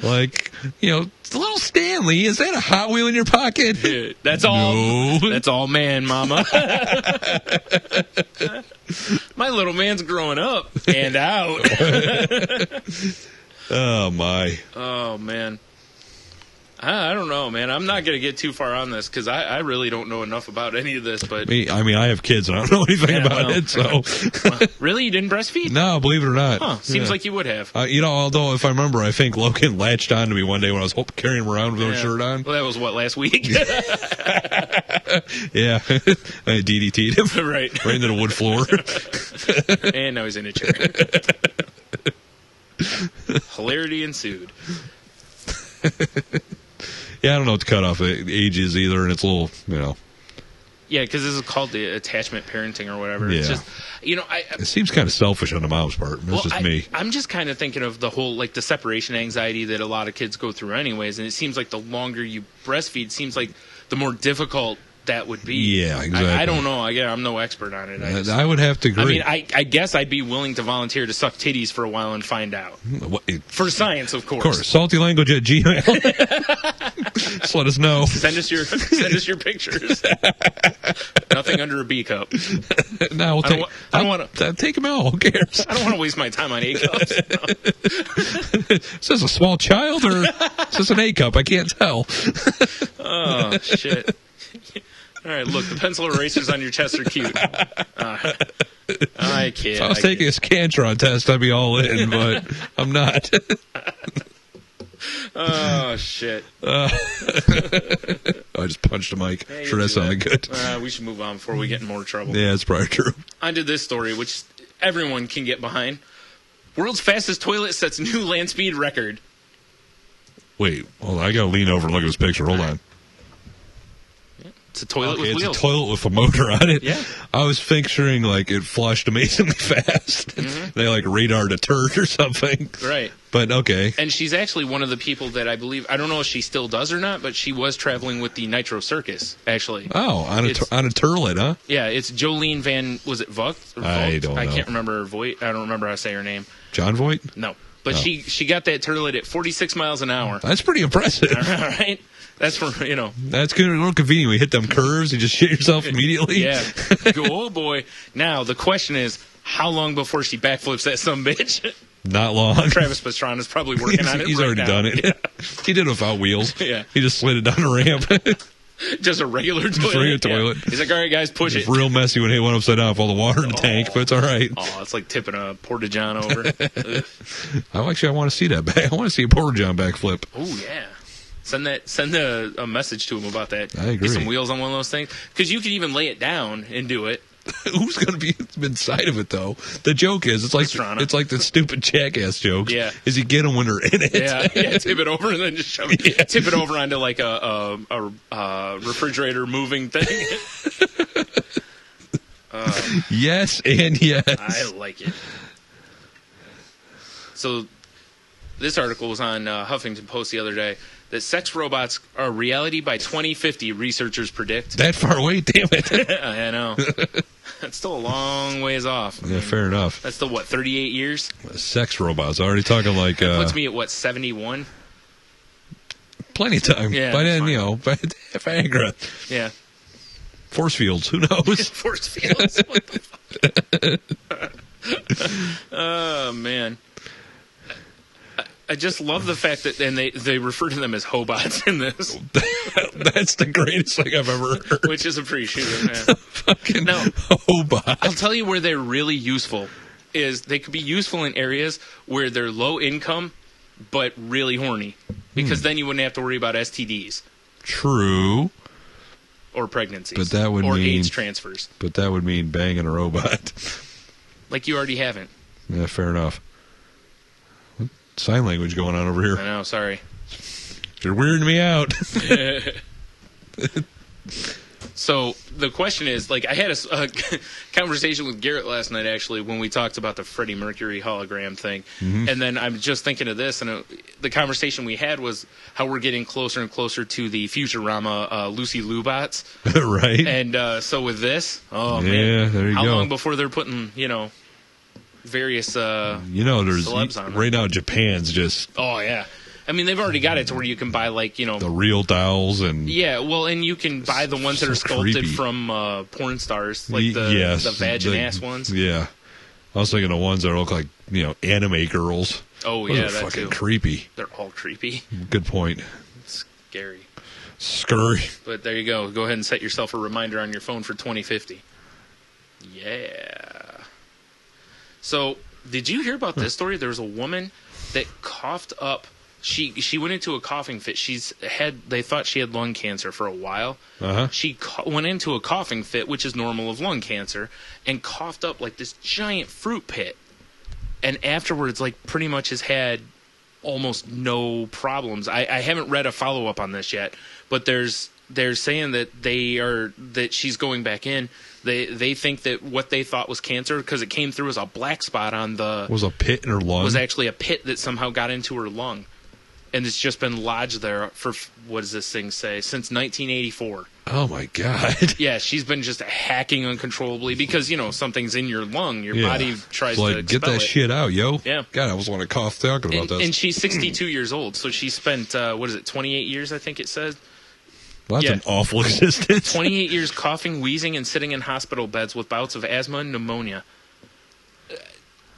Like, little Stanley, is that a Hot Wheel in your pocket? That's all. No. That's all, man, mama. My little man's growing up and out. Oh, my. Oh, man. I don't know, man. I'm not going to get too far on this because I really don't know enough about any of this. But I mean, I have kids and I don't know anything about it, so. Really? You didn't breastfeed? No, believe it or not. Huh. Seems Yeah. like you would have. Although if I remember, I think Logan latched on to me one day when I was carrying him around with no shirt on. Well, that was what, last week? Yeah. I DDT'd him Right. right into the wood floor. And now he's in a chair. Hilarity ensued. Yeah, I don't know what the cutoff age is either, and it's a little, Yeah, because this is called the attachment parenting or whatever. It's Yeah. just, it seems kind of selfish on the mom's part. That's just me. I'm just kind of thinking of the whole, the separation anxiety that a lot of kids go through anyways, and it seems like the longer you breastfeed, seems like the more difficult that would be. Yeah, exactly. I don't know. Again, I'm no expert on it. I would have to agree. I mean, I guess I'd be willing to volunteer to suck titties for a while and find out. For science, of course. Of course. saltylanguage@gmail. Just let us know. Send us your pictures. Nothing under a B cup. No, I don't want to. take them out. Who cares? I don't want to waste my time on A cups. Is this a small child or is this an A cup? I can't tell. Oh shit! All right, look, the pencil erasers on your chest are cute. I kid. If I was taking a Scantron test, I'd be all in, but I'm not. Oh, shit. I just punched a mic. Yeah, Sure, that sounded good. We should move on before we get in more trouble. Yeah, it's probably true. On to this story, which everyone can get behind. World's fastest toilet sets new land speed record. Wait, hold on. I gotta lean over and look at this picture. Hold on. It's a toilet with It's wheels. a toilet with a motor on it. Yeah. I was picturing like it flushed amazingly fast. They like radared a turd or something. Right. But okay. And she's actually one of the people that I believe, I don't know if she still does or not, but she was traveling with the Nitro Circus, actually. Oh, on a turlet, huh? Yeah, it's Jolene Van, was it Vught? I don't know. I can't remember her voice. I don't remember how to say her name. John Voight? No. But Oh. she got that turlet at 46 miles an hour. That's pretty impressive. All right? That's for, That's good. A little convenient. We hit them curves, you just shit yourself immediately. yeah. Go, oh, boy. Now, the question is, how long before she backflips that sumbitch? Not long. Travis Pastrana's probably working on it. He's right already now. done it. Yeah. He did it without wheels. Yeah. He just slid it down the ramp. Just a regular toilet. regular Yeah. toilet. He's like, all right, guys, push It's it. real messy when he went upside down with all the water in the tank, but it's all right. Oh, it's like tipping a Porta-John over. Ugh. I want to see that back. I want to see a Porta John backflip. Oh, yeah. Send a message to him about that. I agree. Get some wheels on one of those things. Because you could even lay it down and do it. Who's going to be inside of it though? The joke is, it's like the stupid jackass jokes. Yeah. Is you get them when they're in it? Yeah, tip it over and then just shove it. Yeah. Tip it over onto like a refrigerator moving thing. Yes and yes. I like it. So, this article was on Huffington Post the other day that sex robots are reality by 2050, researchers predict. That far away, damn it. I know. That's still a long ways off. Yeah, fair enough. That's still, 38 years? Sex robots. Already talking like Puts me at, 71? plenty of time. Yeah, By then, fine. Viagra. Yeah. Force fields. Who knows? Force fields. What the fuck? Oh, man. I just love the fact that, and they refer to them as hobots in this, That's the greatest thing I've ever heard. which is appreciated, man. Fucking Now- Hobot. I'll tell you where they're really useful is they could be useful in areas where they're low income but really horny, because then you wouldn't have to worry about STDs True, or pregnancies, But that would or mean- AIDS transfers. but that would mean banging a robot. Like you already haven't. Yeah, fair enough. What sign language going on over I here? know. Sorry. You're weirding me out. So the question is, like, I had a conversation with Garrett last night, actually, when we talked about the Freddie Mercury hologram thing. And then I'm just thinking of this, and the conversation we had was how we're getting closer and closer to the Futurama Lucy Liu bots. Right? And so with this, oh, Yeah, man. there you how go. long before they're putting, various... There's celebs on them. right now Japan's just oh, yeah. I mean, they've already got it to where you can buy, like, the real dolls and yeah, well, and you can buy the ones that So are sculpted creepy. from porn stars, like the yes, vagin ass ones. Yeah, I was thinking the ones that look like anime girls. Oh, Those yeah, are that fucking too. creepy. They're all creepy. Good point. Scary. Scurry. But there you go. Go ahead and set yourself a reminder on your phone for 2050. Yeah. So, did you hear about this story? There was a woman that coughed up. She went into a coughing fit. They thought she had lung cancer for a while. Uh-huh. She went into a coughing fit, which is normal of lung cancer, and coughed up like this giant fruit pit. And afterwards, like, pretty much has had almost no problems. I haven't read a follow-up on this yet, but they're saying that she's going back in. They think that what they thought was cancer, because it came through as a black spot on the... Was a pit in her lung? was actually a pit that somehow got into her lung. And it's just been lodged there for, what does this thing say, since 1984. Oh my god. Yeah, she's been just hacking uncontrollably because, something's in your lung. Your Yeah. body tries It's to like, expel get that it. shit out, yo. Yeah. God, I was want to cough talking about this. And she's 62 years old, so she spent, 28 years, I think it says? Well, that's yeah. an awful existence. 28 years coughing, wheezing, and sitting in hospital beds with bouts of asthma and pneumonia.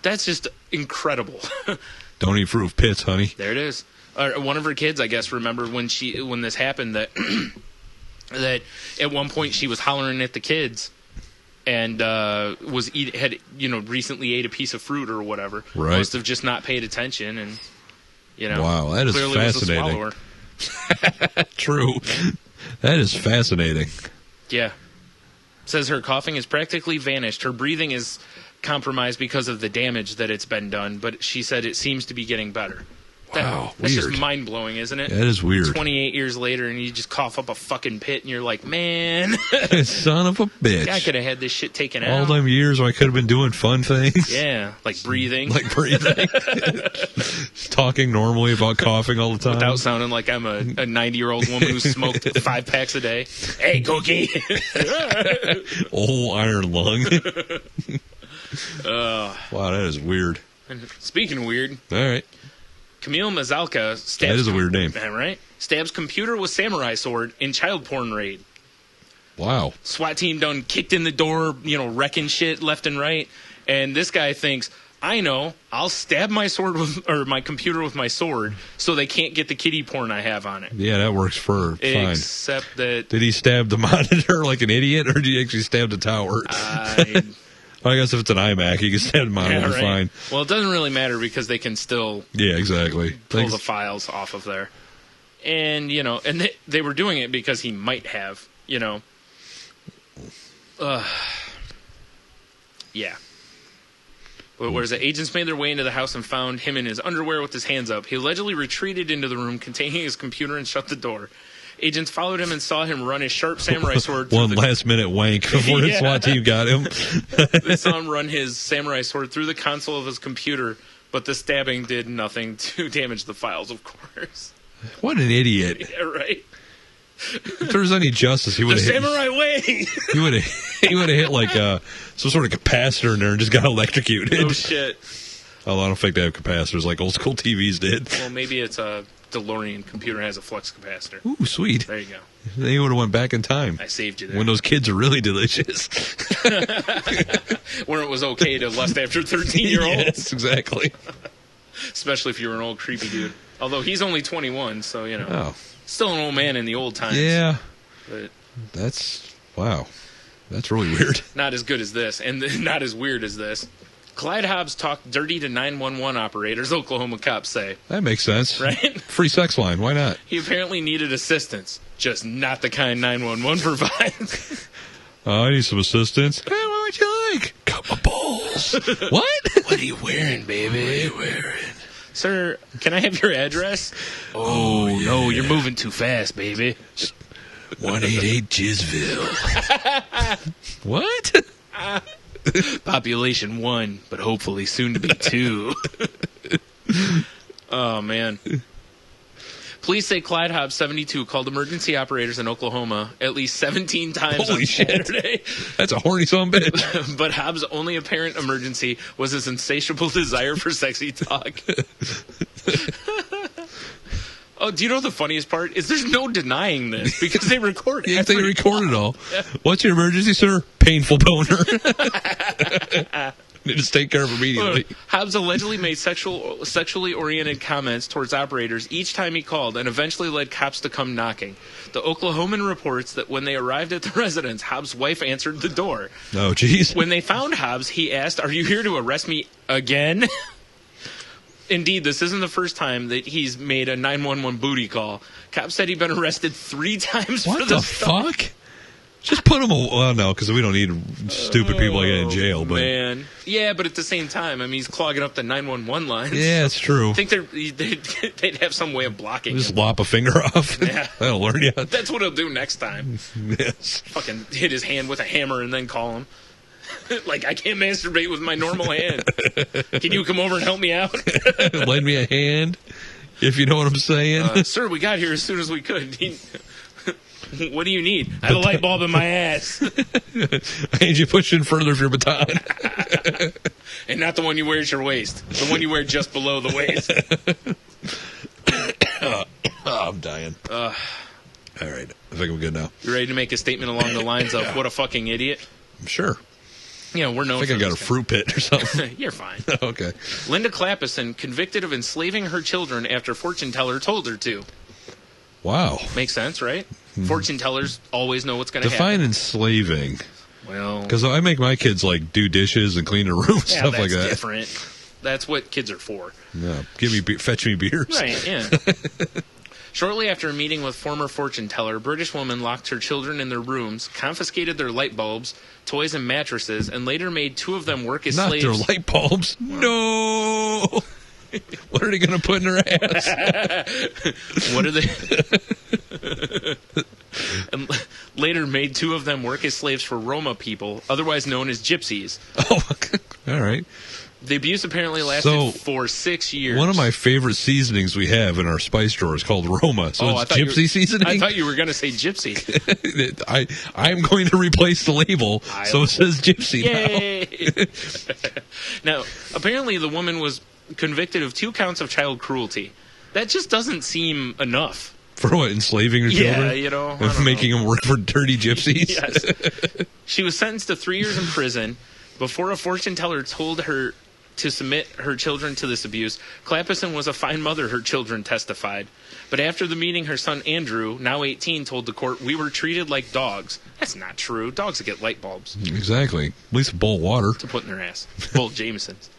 That's just incredible. Don't eat fruit with pits, honey. There it is. One of her kids, I guess, remembered when this happened that that at one point she was hollering at the kids and recently ate a piece of fruit or whatever. Right. Must have just not paid attention, and You know, Wow, that is clearly fascinating. Was a swallower. True. That is fascinating. Yeah. Says her coughing has practically vanished. Her breathing is compromised because of the damage that it's been done, but she said it seems to be getting better. Wow, that's weird. just mind-blowing, isn't it? That is weird. 28 years later, and you just cough up a fucking pit, and you're like, man, Son of a bitch. I could have had this shit taken All out. them years when I could have been doing fun things. Yeah, like breathing. Like breathing. Talking normally about coughing all the time. Without sounding like I'm a 90-year-old woman who smoked 5 packs a day. Hey, Cookie. Old iron lung. Wow, that is weird. Speaking of weird, All right. Camille Mazalka stabs... That is a weird name. Right? Stabs computer with samurai sword in child porn raid. Wow. SWAT team done kicked in the door, wrecking shit left and right. And this guy thinks, I know, I'll stab my my computer with my sword so they can't get the kiddie porn I have on it. Yeah, that works fine. Except that... Did he stab the monitor like an idiot, or did he actually stab the tower? I guess if it's an iMac, you can stab the monitor fine. Well, it doesn't really matter because they can still... Yeah, exactly. Pull the files off of there. And, and they were doing it because he might have, Yeah. But whereas the agents made their way into the house and found him in his underwear with his hands up, he allegedly retreated into the room containing his computer and shut the door. Agents followed him and saw him run his sharp samurai sword through One last-minute wank before his SWAT team got him. They saw him run his samurai sword through the console of his computer, but the stabbing did nothing to damage the files, of course. What an idiot. Yeah, right? If there was any justice, he would have hit... samurai way! He would have hit, like, some sort of capacitor in there and just got electrocuted. Oh, shit. Oh, I don't think they have capacitors like old-school TVs did. Well, maybe it's a DeLorean computer has a flux capacitor. Ooh, sweet. There you go. Then you would have went back in time. I saved you there. When those kids are really delicious. Where it was okay to lust after 13-year-olds. Yes, exactly. Especially if you were an old creepy dude. Although he's only 21, so, Oh. Still an old man in the old times. Yeah. But wow. That's really weird. not as good as this, and not as weird as this. Clyde Hobbs talked dirty to 911 operators, Oklahoma cops say. That makes sense. Right? Free sex line. Why not? He apparently needed assistance, just not the kind 911 provides. I need some assistance. Hey, what would you like? Cut my balls. What? What are you wearing, baby? What are you wearing? Sir, can I have your address? Oh, yeah. No, you're moving too fast, baby. 188 Jizville. What? Population 1, but hopefully soon to be 2. Oh, man. Police say Clyde Hobbs, 72, called emergency operators in Oklahoma at least 17 times Holy on shit. Saturday. That's a horny son of a bitch. But Hobbs' only apparent emergency was his insatiable desire for sexy talk. Oh, do you know the funniest part? Is there's no denying this because they record it. Yeah, they record it all. What's your emergency, sir? Painful boner. Need to take care of immediately. Hobbs allegedly made sexually oriented comments towards operators each time he called and eventually led cops to come knocking. The Oklahoman reports that when they arrived at the residence, Hobbs' wife answered the door. Oh, jeez. When they found Hobbs, he asked, "Are you here to arrest me again?" Indeed, this isn't the first time that he's made a 911 booty call. Cops said he'd been arrested 3 times for What the the fuck? Just put him away. Well, no, because we don't need stupid people like that in jail. But man. Yeah, but at the same time, I mean, he's clogging up the 911 lines. yeah, it's true. I think they'd have some way of blocking Just him. lop a finger off. Yeah. That'll learn you. That's what he'll do next time. Yes. Fucking hit his hand with a hammer and then call him. Like, I can't masturbate with my normal hand. Can you come over and help me out? Lend me a hand, if you know what I'm saying. Sir, we got here as soon as we could. What do you need? I have a light bulb in my ass. I need you to push in further of your baton. And not the one you wear at your waist. The one you wear just below the waist. I'm dying. All right. I think I'm good now. You ready to make a statement along the lines of, what a fucking idiot? I'm sure. You know, we're known I think I got a fruit pit or something. You're fine. Okay. Linda Clapison convicted of enslaving her children after fortune teller told her to. Wow. Makes sense, right? Fortune tellers always know what's going to happen. Define enslaving. Well, Because I make my kids, like, do dishes and clean their room, yeah, stuff like that. different. That's what kids are for. No, fetch me beers. Right, yeah. Shortly after a meeting with former fortune teller, a British woman locked her children in their rooms, confiscated their light bulbs, toys, and mattresses, and later made 2 of them work as Not slaves. their light bulbs. No. What are they going to put in her ass? What are they? And later made 2 of them work as slaves for Roma people, otherwise known as gypsies. Oh, all right. The abuse apparently lasted for 6 years. One of my favorite seasonings we have in our spice drawer is called Roma. So it's gypsy seasoning. I thought you were going to say gypsy. I'm going to replace the label so it says gypsy now. Now, apparently the woman was convicted of 2 counts of child cruelty. That just doesn't seem enough. For what, enslaving her children? Yeah, you know. And making them work for dirty gypsies? Yes. She was sentenced to 3 years in prison. Before a fortune teller told her to submit her children to this abuse, Clapperson was a fine mother, her children testified. But after the meeting, her son Andrew, now 18, told the court, "We were treated like dogs." That's not true. Dogs get light bulbs. Exactly. At least a bowl of water. To put in their ass. Bowl of Jameson's.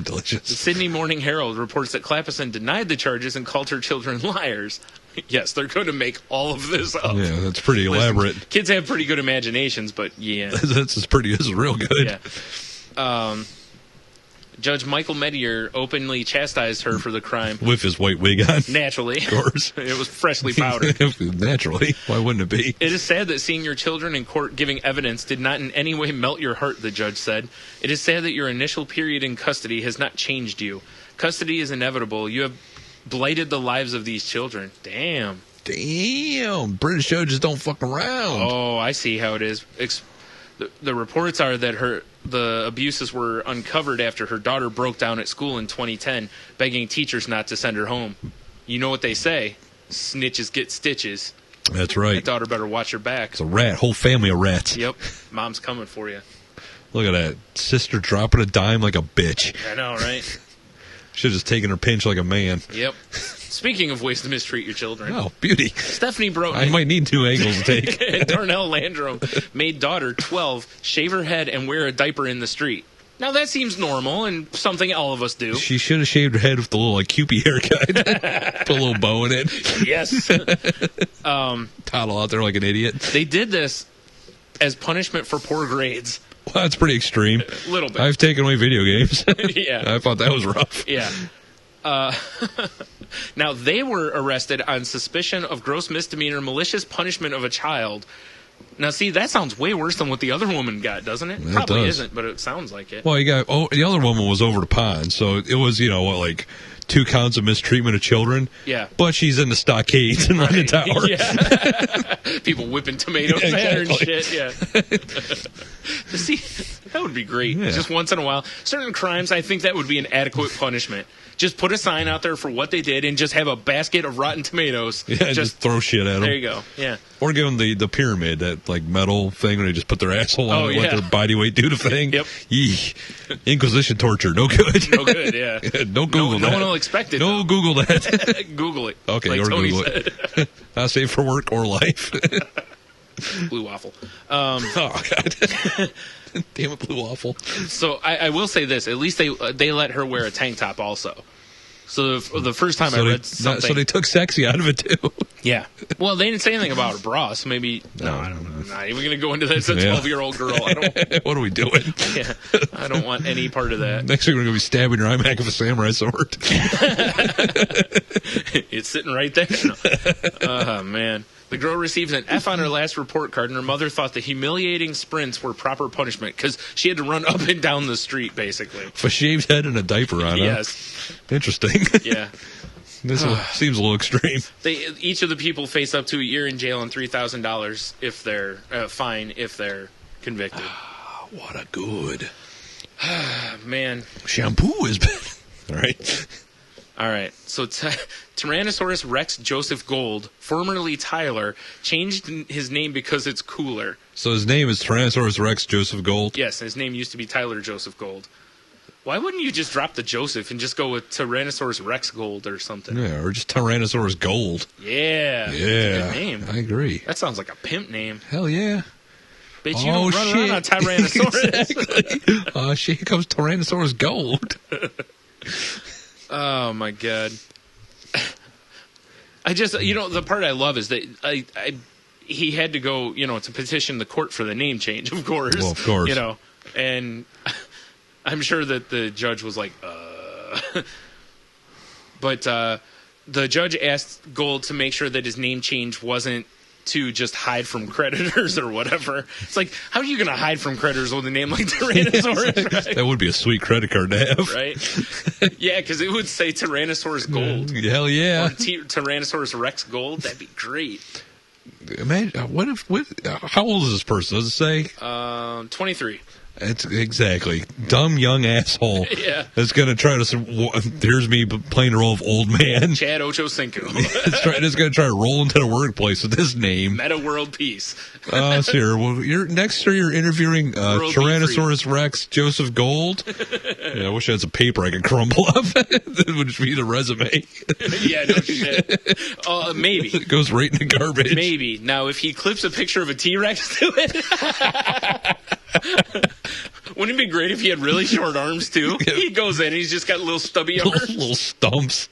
Delicious. The Sydney Morning Herald reports that Clapperson denied the charges and called her children liars. Yes, they're going to make all of this up. Yeah, that's pretty elaborate. Kids have pretty good imaginations, but yeah. That's real good. Yeah. Judge Michael Medier openly chastised her for the crime. With his white wig on. Naturally. Of course. It was freshly powdered. Naturally. Why wouldn't it be? It is sad that seeing your children in court giving evidence did not in any way melt your heart, the judge said. It is sad that your initial period in custody has not changed you. Custody is inevitable. You have blighted the lives of these children. Damn. British judges don't fuck around. Oh, I see how it is. The reports are that the abuses were uncovered after her daughter broke down at school in 2010, begging teachers not to send her home. You know what they say: snitches get stitches. That's right. That daughter better watch her back. It's a rat. Whole family of rats. Yep. Mom's coming for you. Look at that. Sister dropping a dime like a bitch. I know, right? Should have just taken her pinch like a man. Yep. Speaking of ways to mistreat your children. Oh, beauty. Stephanie Broughton. I might need 2 angles to take. And Darnell Landrum made daughter, 12, shave her head and wear a diaper in the street. Now, that seems normal and something all of us do. She should have shaved her head with the little, Cupid haircut. Put a little bow in it. Yes. Toddle out there like an idiot. They did this as punishment for poor grades. Well, that's pretty extreme. A little bit. I've taken away video games. Yeah. I thought that was rough. Yeah. Now, they were arrested on suspicion of gross misdemeanor malicious punishment of a child. Now, see, that sounds way worse than what the other woman got, doesn't it? It Probably does. isn't, but it sounds like it. Well, the other woman was over the pond, so it was, 2 counts of mistreatment of children. Yeah. But she's in the stockades in London Tower. Yeah. People whipping tomatoes at her and Exactly. shit. Yeah. See, that would be great. Yeah. Just once in a while. Certain crimes, I think that would be an adequate punishment. Just put a sign out there for what they did and just have a basket of rotten tomatoes. Yeah, just throw shit at them. There you go. Yeah. Or give them the pyramid, that metal thing where they just put their asshole on it, yeah. let their body weight do the thing. Yep. Yee. Inquisition torture, no good. No good, yeah. Don't Google that. No one will expect it. No, though. Google that. Google it. Okay, like or Tony Google said. it. Not safe for work or life. Blue waffle. Oh, God. Damn it, Blue Waffle. So I will say this. At least they let her wear a tank top also. So the first time I read something. So they took sexy out of it, too. Yeah. Well, they didn't say anything about her bra, so maybe. No, I don't know. I'm not even going to go into this. It's a 12-year-old girl. I don't. What are we doing? Yeah, I don't want any part of that. Next we're going to be stabbing your iMac with a samurai sword. It's sitting right there. No. Oh, man. The girl received an F on her last report card, and her mother thought the humiliating sprints were proper punishment because she had to run up and down the street, basically. With a shaved head and a diaper on. Yes. Interesting. Yeah. This seems a little extreme. Each of the people face up to a year in jail and $3,000 if they're fine if they're convicted. What a good Man. shampoo has been. All right. All right. So Tyrannosaurus Rex Joseph Gold, formerly Tyler, changed his name because it's cooler. So his name is Tyrannosaurus Rex Joseph Gold. Yes, his name used to be Tyler Joseph Gold. Why wouldn't you just drop the Joseph and just go with Tyrannosaurus Rex Gold or something? Yeah, or just Tyrannosaurus Gold. Yeah. Yeah. Good name. I agree. That sounds like a pimp name. Hell yeah. Bitch, you don't run around on Tyrannosaurus. Exactly. Oh, shit, here comes Tyrannosaurus Gold. Oh, my God. I just, the part I love is that he had to go, to petition the court for the name change, of course. Well, of course. And I'm sure that the judge was like, But the judge asked Gold to make sure that his name change wasn't to just hide from creditors or whatever. It's like, how are you going to hide from creditors with a name like Tyrannosaurus? Right? That would be a sweet credit card to have. Right? Yeah, because it would say Tyrannosaurus Gold. Hell yeah. Or Tyrannosaurus Rex Gold. That'd be great. Imagine, how old is this person? Does it say? 23. It's exactly dumb young asshole. Yeah, that's gonna try to. Here's me playing the role of old man. Chad Ochocinco. It's gonna try to roll into the workplace with this name. Meta World Peace. So here, well, you're interviewing Tyrannosaurus Rex Joseph Gold. Yeah, I wish I had some paper I could crumble up. That would be the resume. Yeah, no shit. Maybe it goes right in the garbage. Maybe now if he clips a picture of a T-Rex to it. Wouldn't it be great if he had really short arms too? Yeah. He goes in, he's just got little stubby arms, little stumps.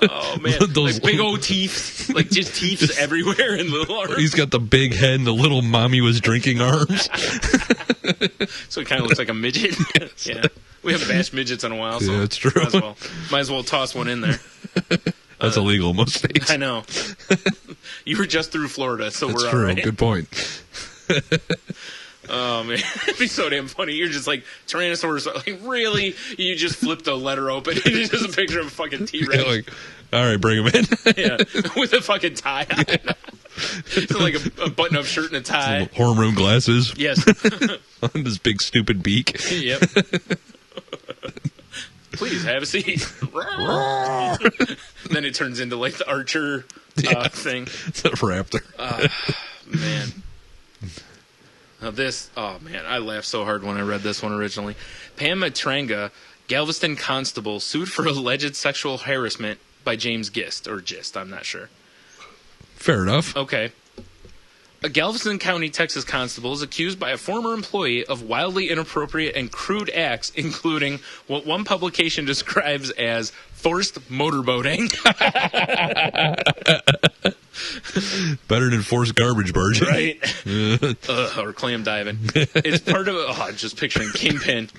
Oh man, those like big old teeth, like just teeth everywhere and little arms. He's got the big head and the little mommy was drinking arms. So he kind of looks like a midget. Yeah, we haven't bashed midgets in a while, so yeah, it's true. Might as well toss one in there. That's illegal in most states. I know. You were just through Florida, so that's we're true. all right. Good point. Oh man, it'd be so damn funny. You're just like Tyrannosaurus. Like really? You just flip the letter open and it's just a picture of a fucking T-Rex. Yeah, like, all right, bring him in. Yeah, with a fucking tie on. Yeah. So like a button-up shirt and a tie. Some hormone glasses. Yes. On this big stupid beak. Yep. Please have a seat. Then it turns into like the Archer thing. It's a raptor. Man. Now this, oh man, I laughed so hard when I read this one originally. Pam Matranga, Galveston constable, sued for alleged sexual harassment by James Gist, or Gist, I'm not sure. Fair enough. Okay. A Galveston County, Texas constable is accused by a former employee of wildly inappropriate and crude acts, including what one publication describes as forced motorboating. Better than forced garbage barging. Right. Or clam diving. It's part of I'm just picturing Kingpin.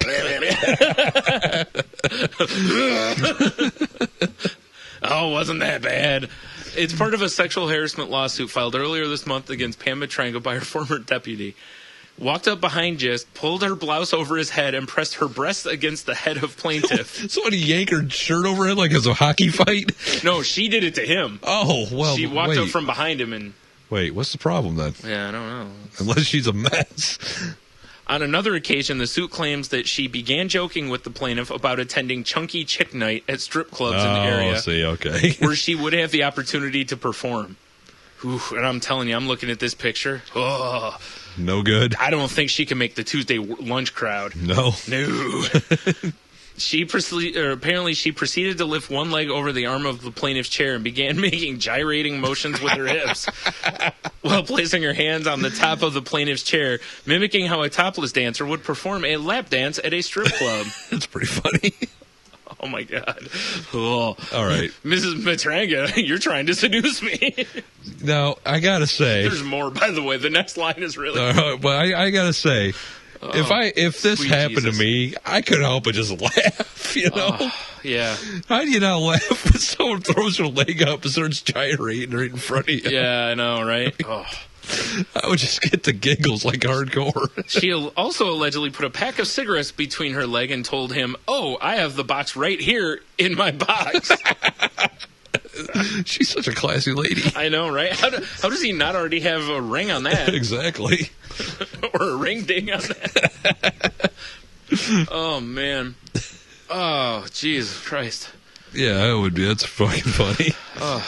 Oh, wasn't that bad? It's part of a sexual harassment lawsuit filed earlier this month against Pam Matranga by her former deputy. Walked up behind Gist, pulled her blouse over his head, and pressed her breast against the head of plaintiff. So he yanked her shirt over it like it was a hockey fight? No, she did it to him. Oh, well, she walked up from behind him and... Wait, what's the problem then? Yeah, I don't know. Unless she's a mess. On another occasion, the suit claims that she began joking with the plaintiff about attending Chunky Chick Night at strip clubs in the area. Oh, see, okay. Where she would have the opportunity to perform. Oof, and I'm telling you, I'm looking at this picture. Oh, no good. I don't think she can make the Tuesday lunch crowd. No. Apparently she proceeded to lift one leg over the arm of the plaintiff's chair and began making gyrating motions with her hips while placing her hands on the top of the plaintiff's chair, mimicking how a topless dancer would perform a lap dance at a strip club. That's pretty funny. Oh my God. Oh. All right. Mrs. Matranga, you're trying to seduce me. Now, I gotta say... There's more, by the way. The next line is really... Well, I gotta say... if this happened Jesus. to me, I couldn't help but just laugh, you know? Yeah. How do you not laugh when someone throws her leg up and starts gyrating right in front of you? Yeah, I know, right? Oh. I would just get the giggles like hardcore. She also allegedly put a pack of cigarettes between her leg and told him, "Oh, I have the box right here in my box." She's such a classy lady. I know, right? How does he not already have a ring on that? Exactly. Or a ring ding on that? Oh, man. Oh, Jesus Christ. Yeah, it would be. That's fucking funny. Oh.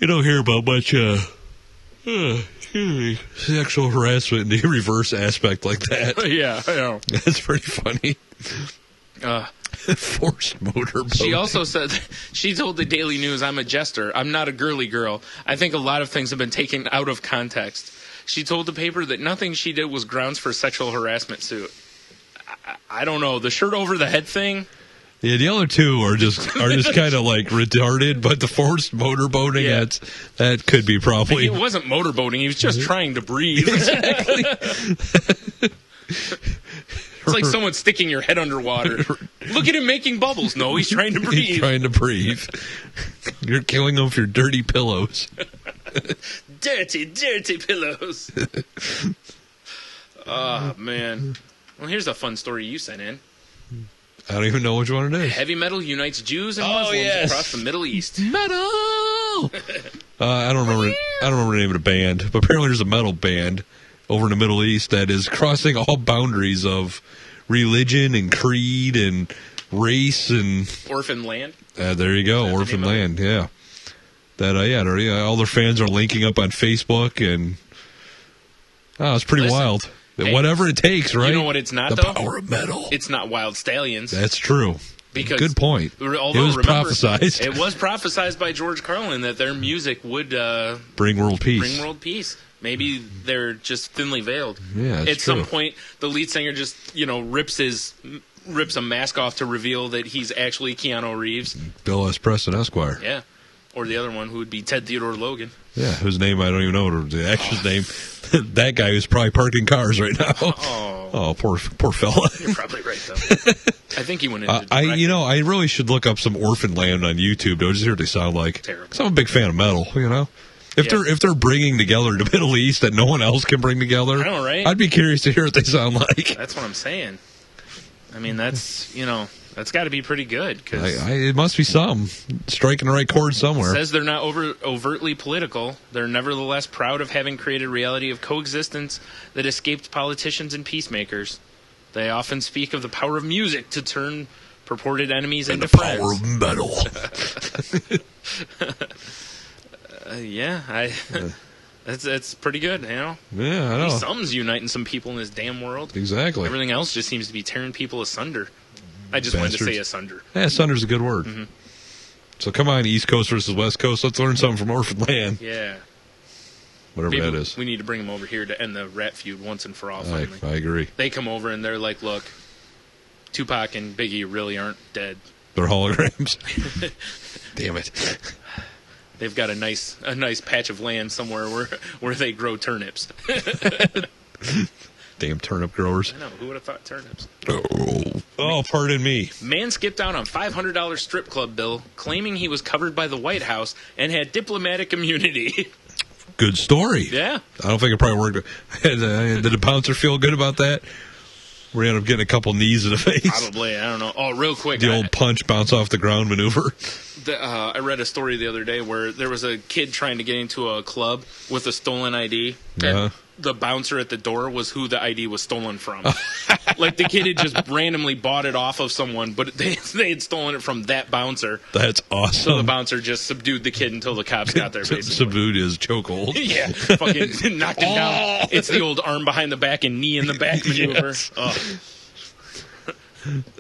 You don't hear about much sexual harassment in the reverse aspect like that. Yeah, I know. That's pretty funny. Forced motorboating. She also said, she told the Daily News, "I'm a jester. I'm not a girly girl. I think a lot of things have been taken out of context." She told the paper that nothing she did was grounds for sexual harassment suit. I don't know. The shirt over the head thing. Yeah, the other two are just kind of like retarded, but the forced motorboating, that could be probably. He wasn't motorboating. He was just trying to breathe. Exactly. It's like someone sticking your head underwater. Look at him making bubbles. No, he's trying to breathe. He's trying to breathe. You're killing them with your dirty pillows. Dirty, dirty pillows. Oh, man. Well, here's a fun story you sent in. I don't even know which one it is. Heavy metal unites Jews and Muslims across the Middle East. Metal. I don't remember the name of the band, but apparently there's a metal band over in the Middle East that is crossing all boundaries of religion and creed and race and Orphan Land. There you go, Orphan Land. Yeah. That all their fans are linking up on Facebook, and it's pretty wild. Hey, whatever it takes, right? You know what it's not, the though? Power of metal. It's not Wild Stallions. That's true. Because good point. Although, it was prophesized. It was prophesized by George Carlin that their music would bring world peace. Bring world peace. Maybe they're just thinly veiled. Yeah, at some point, the lead singer just rips a mask off to reveal that he's actually Keanu Reeves. Bill S. Preston Esquire. Yeah. Or the other one, who would be Ted Theodore Logan. Yeah, whose name I don't even know the actor's name. That guy who's probably parking cars right now. Oh, poor fella. You're probably right, though. I think he went into I really should look up some Orphan Land on YouTube. Just hear what they sound like. Terrible. 'Cause I'm a big fan of metal. If they're bringing together the Middle East that no one else can bring together, I know, right? I'd be curious to hear what they sound like. That's what I'm saying. I mean, that's got to be pretty good. Cause it must be some striking the right chord somewhere. It says they're not overtly political. They're nevertheless proud of having created a reality of coexistence that escaped politicians and peacemakers. They often speak of the power of music to turn purported enemies into friends. Power of metal. That's pretty good, Yeah, I know. Something's uniting some people in this damn world. Exactly. Everything else just seems to be tearing people asunder. I just wanted to say asunder. Yeah, sunder's a good word. Mm-hmm. So come on, East Coast versus West Coast. Let's learn something from Orphan Land. Yeah. Whatever Maybe that is. We need to bring them over here to end the rat feud once and for all, finally. I agree. They come over and they're like, look, Tupac and Biggie really aren't dead. They're holograms. Damn it. They've got a nice patch of land somewhere where they grow turnips. Damn turnip growers. I know. Who would have thought turnips? Oh, pardon me. Man skipped out on $500 strip club bill, claiming he was covered by the White House and had diplomatic immunity. Good story. Yeah. I don't think it probably worked. Did the bouncer feel good about that? We ended up getting a couple knees in the face. Probably. I don't know. Oh, real quick. The old punch bounce off the ground maneuver. I read a story the other day where there was a kid trying to get into a club with a stolen ID. Yeah. The bouncer at the door was who the ID was stolen from. Like the kid had just randomly bought it off of someone, but they had stolen it from that bouncer. That's awesome. So the bouncer just subdued the kid until the cops got there, basically. Subdued his chokehold. Yeah, fucking knocked him down. It's the old arm behind the back and knee in the back maneuver. Yes.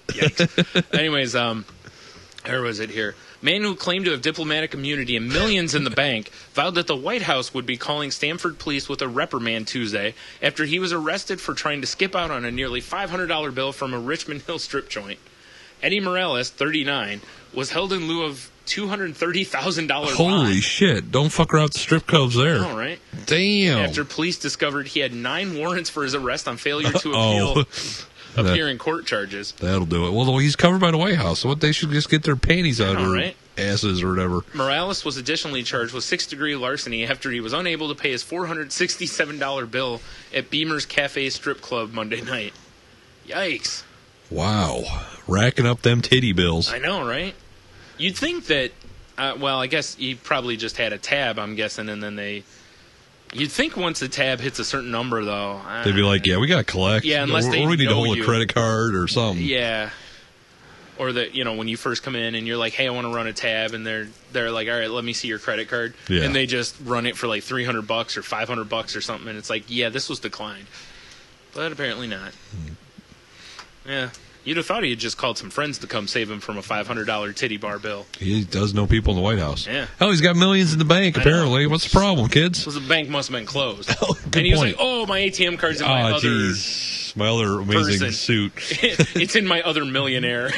Yikes. Anyways, where was it here? Man who claimed to have diplomatic immunity and millions in the bank vowed that the White House would be calling Stamford police with a reprimand Tuesday after he was arrested for trying to skip out on a nearly $500 bill from a Richmond Hill strip joint. Eddie Morales, 39, was held in lieu of $230,000 bond. Holy shit. Don't fuck around with the strip clubs there. All right. Damn. After police discovered he had 9 warrants for his arrest on failure to appear in court charges. That'll do it. Well, he's covered by the White House, so they should just get their panties out of their asses or whatever. Morales was additionally charged with 6th-degree larceny after he was unable to pay his $467 bill at Beamer's Cafe strip club Monday night. Yikes. Wow. Racking up them titty bills. I know, right? You'd think that, I guess he probably just had a tab, I'm guessing, and then they... You'd think once the tab hits a certain number, though... They'd be like, yeah, we got to collect. Yeah, unless they or we need to know hold you. a credit card or something. Yeah. Or that, when you first come in and you're like, hey, I want to run a tab, and they're like, all right, let me see your credit card. Yeah. And they just run it for like $300 or $500 or something, and it's like, yeah, this was declined. But apparently not. Yeah. You'd have thought he had just called some friends to come save him from a $500 titty bar bill. He does know people in the White House. Yeah. Oh, he's got millions in the bank, apparently. What's the problem, kids? Because the bank must have been closed. Oh, good and he was point. like, oh, my ATM card's in my other... jeez. My other amazing person. suit. It's in my other millionaire.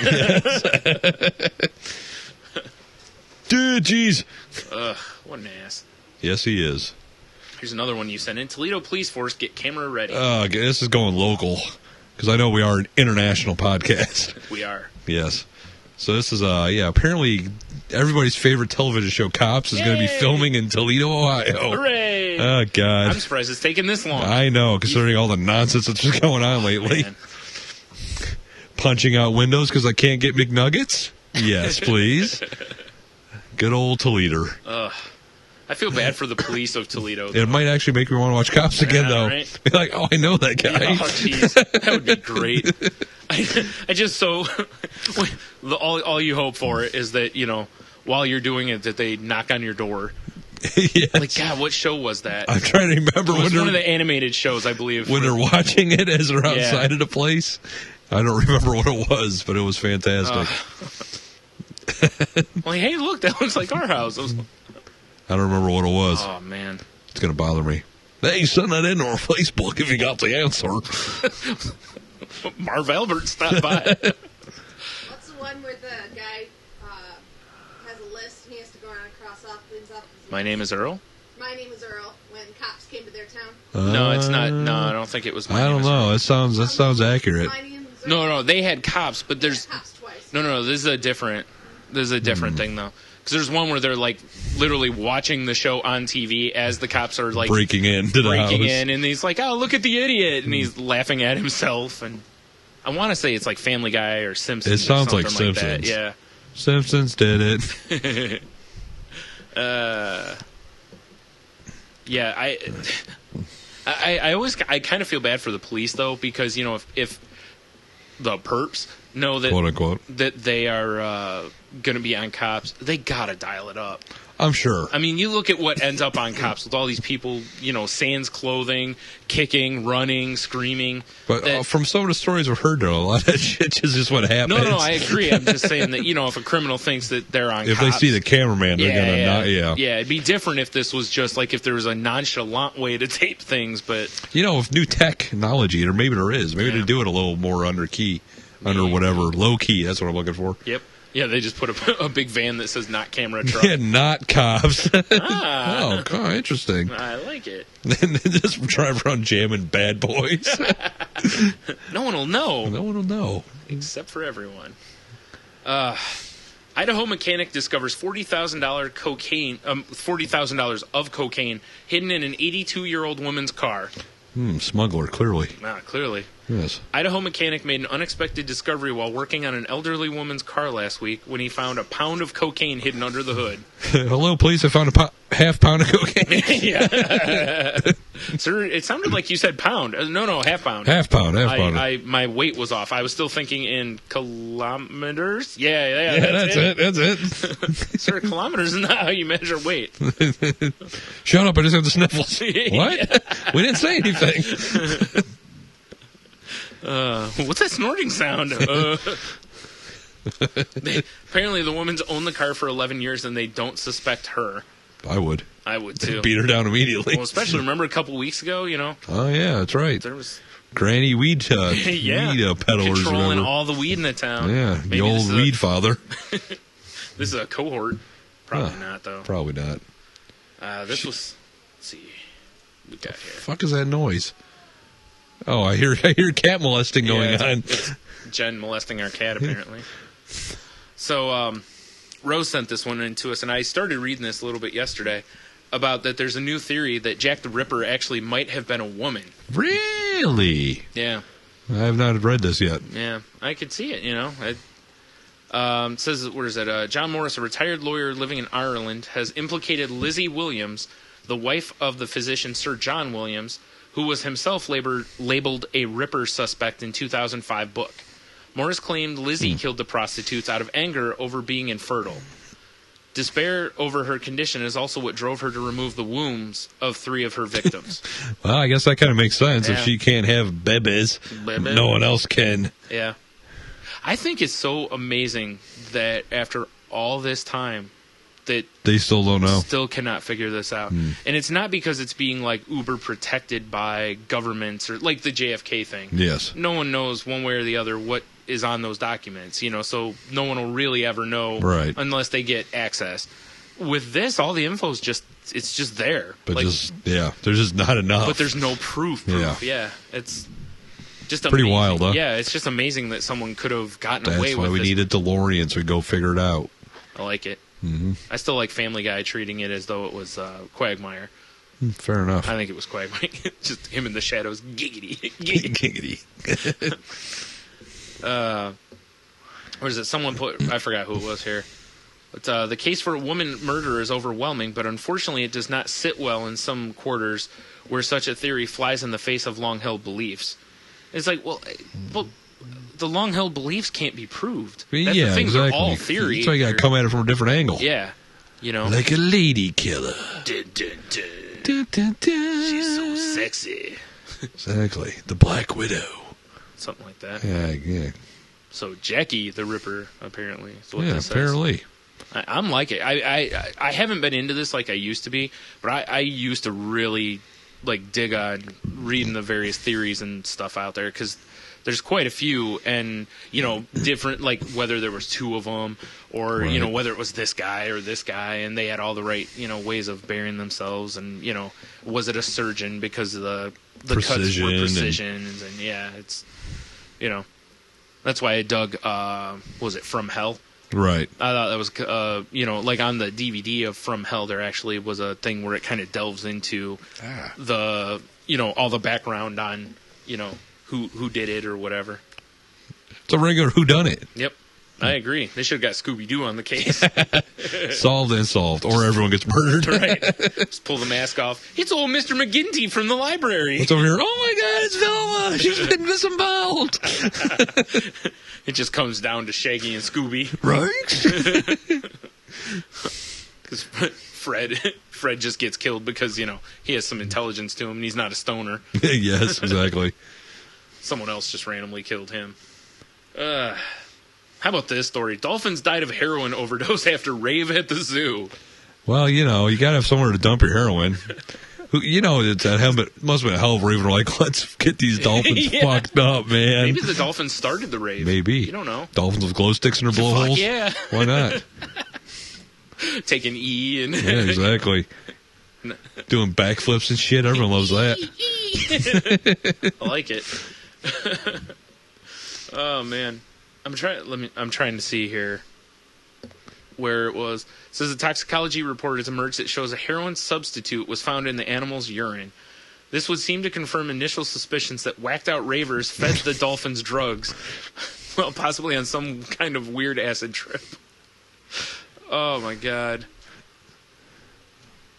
Dude, jeez. Ugh, what an ass. Yes, he is. Here's another one you sent in. Toledo Police Force get camera ready. This is going local, because I know we are an international podcast. We are. Yes. So this is, apparently everybody's favorite television show, Cops, is going to be Yay! filming in Toledo, Ohio. Hooray! Oh, God. I'm surprised it's taking this long. I know, considering all the nonsense that's been going on lately. Man. Punching out windows because I can't get McNuggets? Yes, please. Good old Toledo. I feel bad for the police of Toledo. It might actually make me want to watch Cops again, though. Right? Be like, oh, I know that guy. Oh, jeez. That would be great. I just so... all you hope for is that, while you're doing it, that they knock on your door. Yes. Like, God, what show was that? I'm trying to remember It was when one of the animated shows, I believe. they're watching it as they're outside Yeah. of the place. I don't remember what it was, but it was fantastic. Like, hey, look, that looks like our house. I don't remember what it was. Oh, man. It's going to bother me. Hey, send that in on Facebook if you got the answer. Marv Albert stopped by. What's the one where the guy has a list and he has to go around and cross off things off? My name is Earl? My name is Earl. When cops came to their town. No, it's not. No, I don't think it was my I name don't is know. Earl. That sounds accurate. My name is Earl. No, they had cops, but there's... Cops twice. No, this is a different thing, though. Because there's one where they're, like, literally watching the show on TV as the cops are, like... Breaking into the house. and he's like, oh, look at the idiot, and he's laughing at himself, and I want to say it's like Family Guy or Simpsons. It sounds or like something Simpsons. That. Yeah. Simpsons did it. Yeah, I always kind of feel bad for the police though, because if the perps know that Quote unquote. that they are going to be on Cops, they gotta dial it up. I'm sure. I mean, you look at what ends up on Cops with all these people, sans clothing, kicking, running, screaming. But from some of the stories we've heard, though, a lot of that shit is just what happens. No, I agree. I'm just saying that, if a criminal thinks that they're on If Cops, they see the cameraman, they're going to not. Yeah. Yeah, it'd be different if this was just like if there was a nonchalant way to tape things, but With new technology, or maybe there is. Maybe they do it a little more under whatever. Low key, that's what I'm looking for. yep. Yeah, they just put a big van that says "not camera truck." Yeah, not cops. Ah, Oh, God, interesting. I like it. Then just drive around jamming bad boys. No one will know No one will know. except for everyone. Idaho mechanic discovers $40,000 cocaine, $40,000 of cocaine hidden in an 82-year-old woman's car. Smuggler, clearly. Clearly. Yes. Idaho mechanic made an unexpected discovery while working on an elderly woman's car last week when he found a pound of cocaine hidden under the hood. Hello, police. I found a half pound of cocaine. Yeah. Sir, it sounded like you said pound. No, half pound. Half pound. My weight was off. I was still thinking in kilometers. Yeah, That's it. Sir, kilometers is not how you measure weight. Shut up. I just have the sniffles. What? We didn't say anything. What's that snorting sound? Apparently, the woman's owned the car for 11 years, and they don't suspect her. I would. I would, too. Beat her down immediately. Well, especially, remember a couple weeks ago, Oh, yeah, that's right. there was Granny weed, yeah, weed peddlers or controlling whatever. all the weed in the town. Yeah, Maybe the old this is weed father. This is a cohort. Probably not, though. Probably not. This was... Let's see. We got here. Fuck is that noise? Oh, I hear cat molesting going on. It's Jen molesting our cat, apparently. So, Rose sent this one in to us, and I started reading this a little bit yesterday about that there's a new theory that Jack the Ripper actually might have been a woman. Really? Yeah. I have not read this yet. Yeah. I could see it, It says, where is it? John Morris, a retired lawyer living in Ireland, has implicated Lizzie Williams, the wife of the physician Sir John Williams, who was himself labeled a Ripper suspect in 2005 book. Morris claimed Lizzie killed the prostitutes out of anger over being infertile. Despair over her condition is also what drove her to remove the wombs of 3 of her victims. Well, I guess that kind of makes sense. Yeah. If she can't have bebes, Bebe. no one else can. Yeah. I think it's so amazing that after all this time, that They still don't know. still cannot figure this out. And it's not because it's being like uber protected by governments or like the JFK thing. Yes. No one knows one way or the other what is on those documents, so no one will really ever know Right. unless they get access. With this, all the info is it's just there. But Like, there's just not enough. but there's no proof. Yeah. It's just Pretty amazing. wild, huh? Yeah, it's just amazing that someone could have gotten That's away why with we this. need a DeLorean so we go figure it out. I like it. Mm-hmm. I still like Family Guy treating it as though it was Quagmire. Fair enough. I think it was Quagmire. Just him in the shadows. Giggity. Giggity. Giggity. What is it? Someone put... I forgot who it was here. But the case for a woman murder is overwhelming, but unfortunately it does not sit well in some quarters where such a theory flies in the face of long-held beliefs. It's like, well, the long-held beliefs can't be proved. That's the thing. Exactly. They're all theory. That's why you got to come at it from a different angle. Yeah. Like a lady killer. Dun, dun, dun. Dun, dun, dun. She's so sexy. Exactly. The Black Widow. Something like that. Yeah. So Jackie the Ripper, apparently. Is what Yeah, this says. apparently. I'm like it. I haven't been into this like I used to be, but I used to really like dig on reading the various theories and stuff out there because there's quite a few, and different, like whether there was two of them or Right. whether it was this guy or this guy, and they had all the right ways of burying themselves, and was it a surgeon because of the Precision cuts were and- precisions, and it's that's why I dug was it From Hell. Right. I thought that was, like on the DVD of From Hell, there actually was a thing where it kind of delves into the, all the background on, who did it or whatever. It's a regular whodunit. Yep. I agree. They should have got Scooby-Doo on the case. Solved and solved. Or everyone gets murdered. Right. Just pull the mask off. It's old Mr. McGinty from the library. What's over here? Oh my God, it's Velma. She's been disemboweled. It just comes down to Shaggy and Scooby. Right? Because Fred just gets killed because, he has some intelligence to him and he's not a stoner. Yes, exactly. Someone else just randomly killed him. How about this story? Dolphins died of heroin overdose after rave at the zoo. Well, you got to have somewhere to dump your heroin. It's that helmet must have been a hell of a rave. Like, let's get these dolphins Yeah. fucked up, man. Maybe the dolphins started the rave. Maybe. You don't know. Dolphins with glow sticks in their blowholes? Fuck yeah. Why not? Taking E and... Yeah, exactly. Doing backflips and shit. Everyone loves that. I like it. Oh, man. I'm trying to see here where it was. It says a toxicology report has emerged that shows a heroin substitute was found in the animal's urine. This would seem to confirm initial suspicions that whacked out ravers fed the dolphins drugs. Well, possibly on some kind of weird acid trip. Oh my God.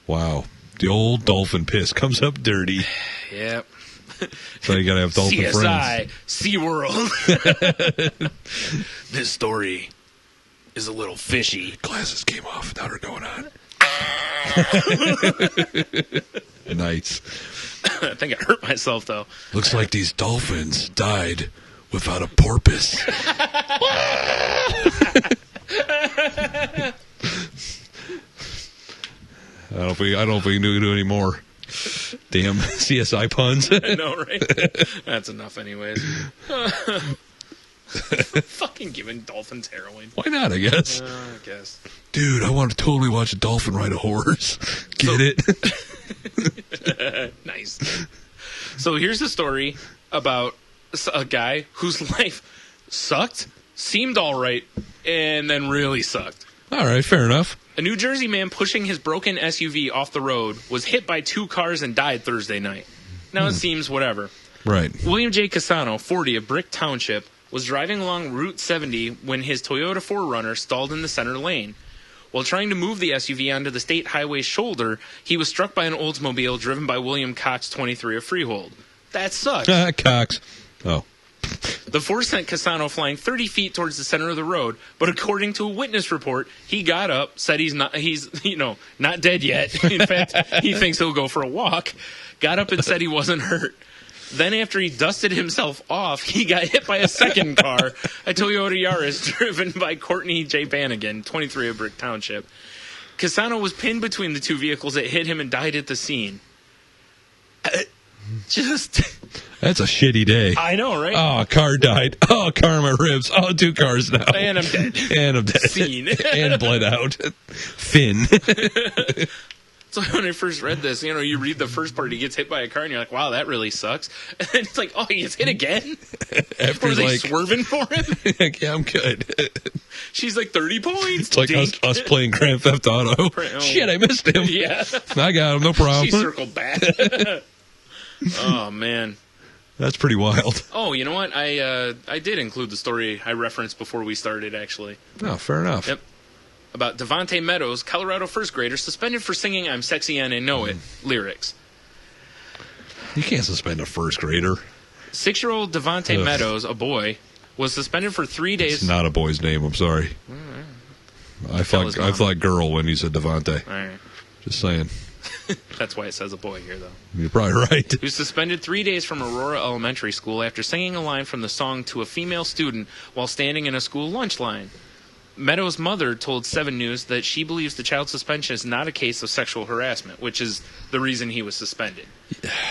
Wow. The old dolphin piss comes up dirty. Yep. So you got to have dolphin CSI, friends. SeaWorld. This story is a little fishy. Glasses came off. Now they're going on. Nice. I think I hurt myself, though. Looks like these dolphins died without a porpoise. I don't think we can do any more. Damn CSI puns. I know, right? That's enough anyways. Fucking giving dolphins heroin. Why not, I guess. I guess. Dude, I want to totally watch a dolphin ride a horse. Get it? Nice. So here's a story about a guy whose life sucked, seemed all right, and then really sucked. All right, fair enough. A New Jersey man pushing his broken SUV off the road was hit by two cars and died Thursday night. Now it seems whatever. Right. William J. Casano, 40, of Brick Township, was driving along Route 70 when his Toyota 4Runner stalled in the center lane. While trying to move the SUV onto the state highway's shoulder, he was struck by an Oldsmobile driven by William Cox, 23, of Freehold. That sucks. Cox. Oh. The force sent Casano flying 30 feet towards the center of the road, but according to a witness report, he got up, said he's not dead yet. In fact, he thinks he'll go for a walk. Got up and said he wasn't hurt. Then after he dusted himself off, he got hit by a second car, a Toyota Yaris driven by Courtney J. Bannigan, 23 of Brick Township. Cassano was pinned between the two vehicles that hit him and died at the scene. That's a shitty day. I know, right? Oh, a car died. Oh, a car in my ribs. Oh, 2 cars now. And I'm dead. And I'm dead. Scene. And bled out. Finn. So when I first read this, you read the first part, he gets hit by a car, and you're like, wow, that really sucks. And then it's like, oh, he gets hit again? After Were they like, swerving for him? like, yeah, I'm good. She's like 30 points. It's like us playing Grand Theft Auto. Shit, I missed him. Yeah. I got him, no problem. She circled back. Oh, man. That's pretty wild. Oh, you know what? I did include the story I referenced before we started, actually. Oh, fair enough. Yep. About Devontae Meadows, Colorado first grader, suspended for singing I'm Sexy and I Know It lyrics. You can't suspend a first grader. 6-year-old Devontae Meadows, a boy, was suspended for 3 days. It's not a boy's name, I'm sorry. I thought girl when you said Devontae. All right. Just saying. That's why it says a boy here, though. You're probably right. He was suspended 3 days from Aurora Elementary School after singing a line from the song to a female student while standing in a school lunch line. Meadows' mother told 7 News that she believes the child's suspension is not a case of sexual harassment, which is the reason he was suspended.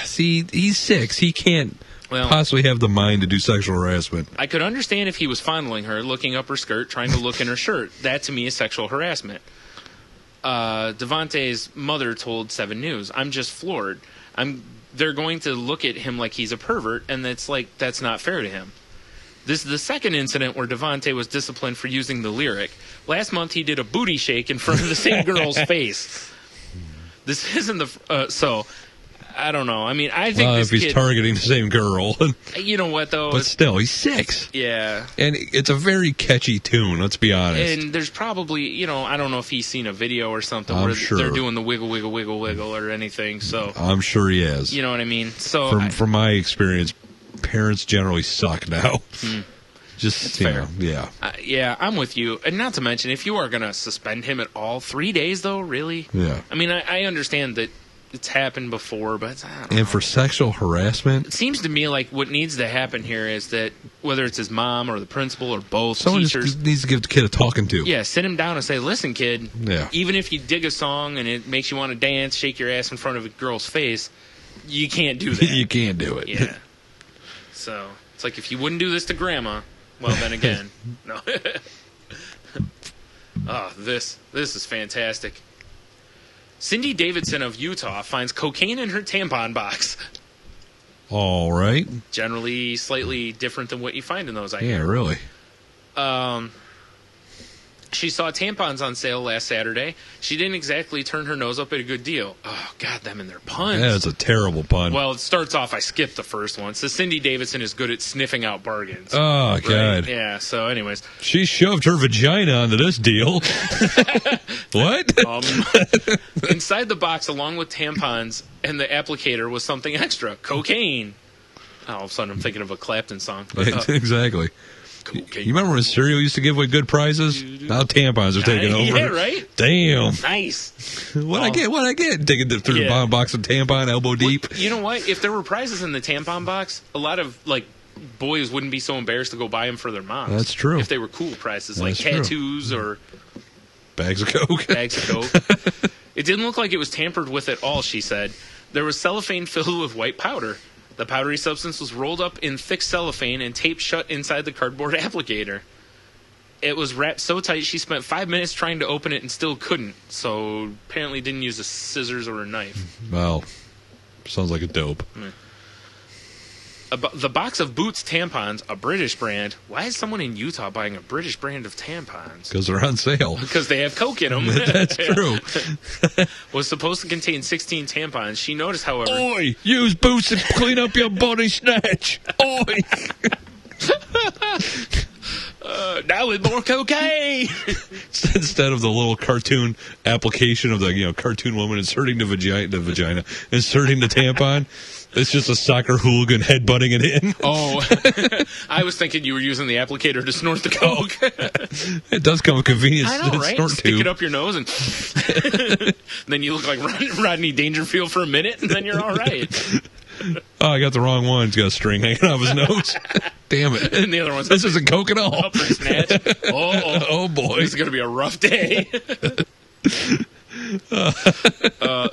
See, he's 6. He can't possibly have the mind to do sexual harassment. I could understand if he was fondling her, looking up her skirt, trying to look in her shirt. That, to me, is sexual harassment. Devontae's mother told 7 News, I'm just floored. They're going to look at him like he's a pervert, and that's not fair to him. This is the second incident where Devontae was disciplined for using the lyric. Last month, he did a booty shake in front of the same girl's face. This isn't so I don't know. I mean, I think this if he's kid, targeting the same girl. You know what, though? But still, he's 6. Yeah. And it's a very catchy tune, let's be honest. And there's probably, I don't know if he's seen a video or something where they're doing the wiggle, wiggle, wiggle, wiggle or anything. So I'm sure he has. You know what I mean? So from my experience, parents generally suck now. Just fair. Yeah. Yeah, I'm with you. And not to mention, if you are going to suspend him at all, 3 days, though, really? Yeah. I mean, I understand that it's happened before, but I don't know. For sexual harassment? It seems to me like what needs to happen here is that whether it's his mom or the principal or both, someone teachers just needs to give the kid a talking to. Yeah, sit him down and say, listen, kid, yeah. Even if you dig a song and it makes you want to dance, shake your ass in front of a girl's face, you can't do that. You can't do it. Yeah. So, it's like if you wouldn't do this to grandma, well, then again, no. Oh, this is fantastic. Cindy Davidson of Utah finds cocaine in her tampon box. All right. Generally slightly different than what you find in those, I hear. Yeah, really. She saw tampons on sale last Saturday. She didn't exactly turn her nose up at a good deal. Oh, God, them and their puns. Yeah, it's a terrible pun. Well, it starts off, I skipped the first one. So Cindy Davidson is good at sniffing out bargains. Oh, right? God. Yeah, so anyways. She shoved her vagina onto this deal. What? Inside the box, along with tampons and the applicator, was something extra. Cocaine. All of a sudden, I'm thinking of a Clapton song. But, exactly. cocaine. You remember when cereal used to give away good prizes? Now tampons are taking over. Yeah, right? Damn. Nice. What'd I get? Taking through the box of tampon, elbow deep. Well, you know what? If there were prizes in the tampon box, a lot of, boys wouldn't be so embarrassed to go buy them for their moms. That's true. If they were cool prizes, That's like tattoos or bags of Coke. Bags of Coke. It didn't look like it was tampered with at all, she said. There was cellophane filled with white powder. The powdery substance was rolled up in thick cellophane and taped shut inside the cardboard applicator. It was wrapped so tight she spent 5 minutes trying to open it and still couldn't. So apparently didn't use a scissors or a knife. Well, sounds like a dope. The box of Boots tampons, a British brand. Why is someone in Utah buying a British brand of tampons? Because they're on sale. Because they have Coke in them. That's true. Was supposed to contain 16 tampons. She noticed, however... Oi! Use Boots and clean up your body snatch! Oi! Now with more cocaine! Instead of the little cartoon application of the cartoon woman inserting the vagina, inserting the tampon... It's just a soccer hooligan headbutting it in. Oh, I was thinking you were using the applicator to snort the Coke. It does come with convenience. I know, right? Snort Stick tube. it up your nose, and then you look like Rodney Dangerfield for a minute, and then you're all right. Oh, I got the wrong one. He's got a string hanging off his nose. Damn it. And the other one's This isn't Coke at all. upper snatch. Oh, boy. This is going to be a rough day.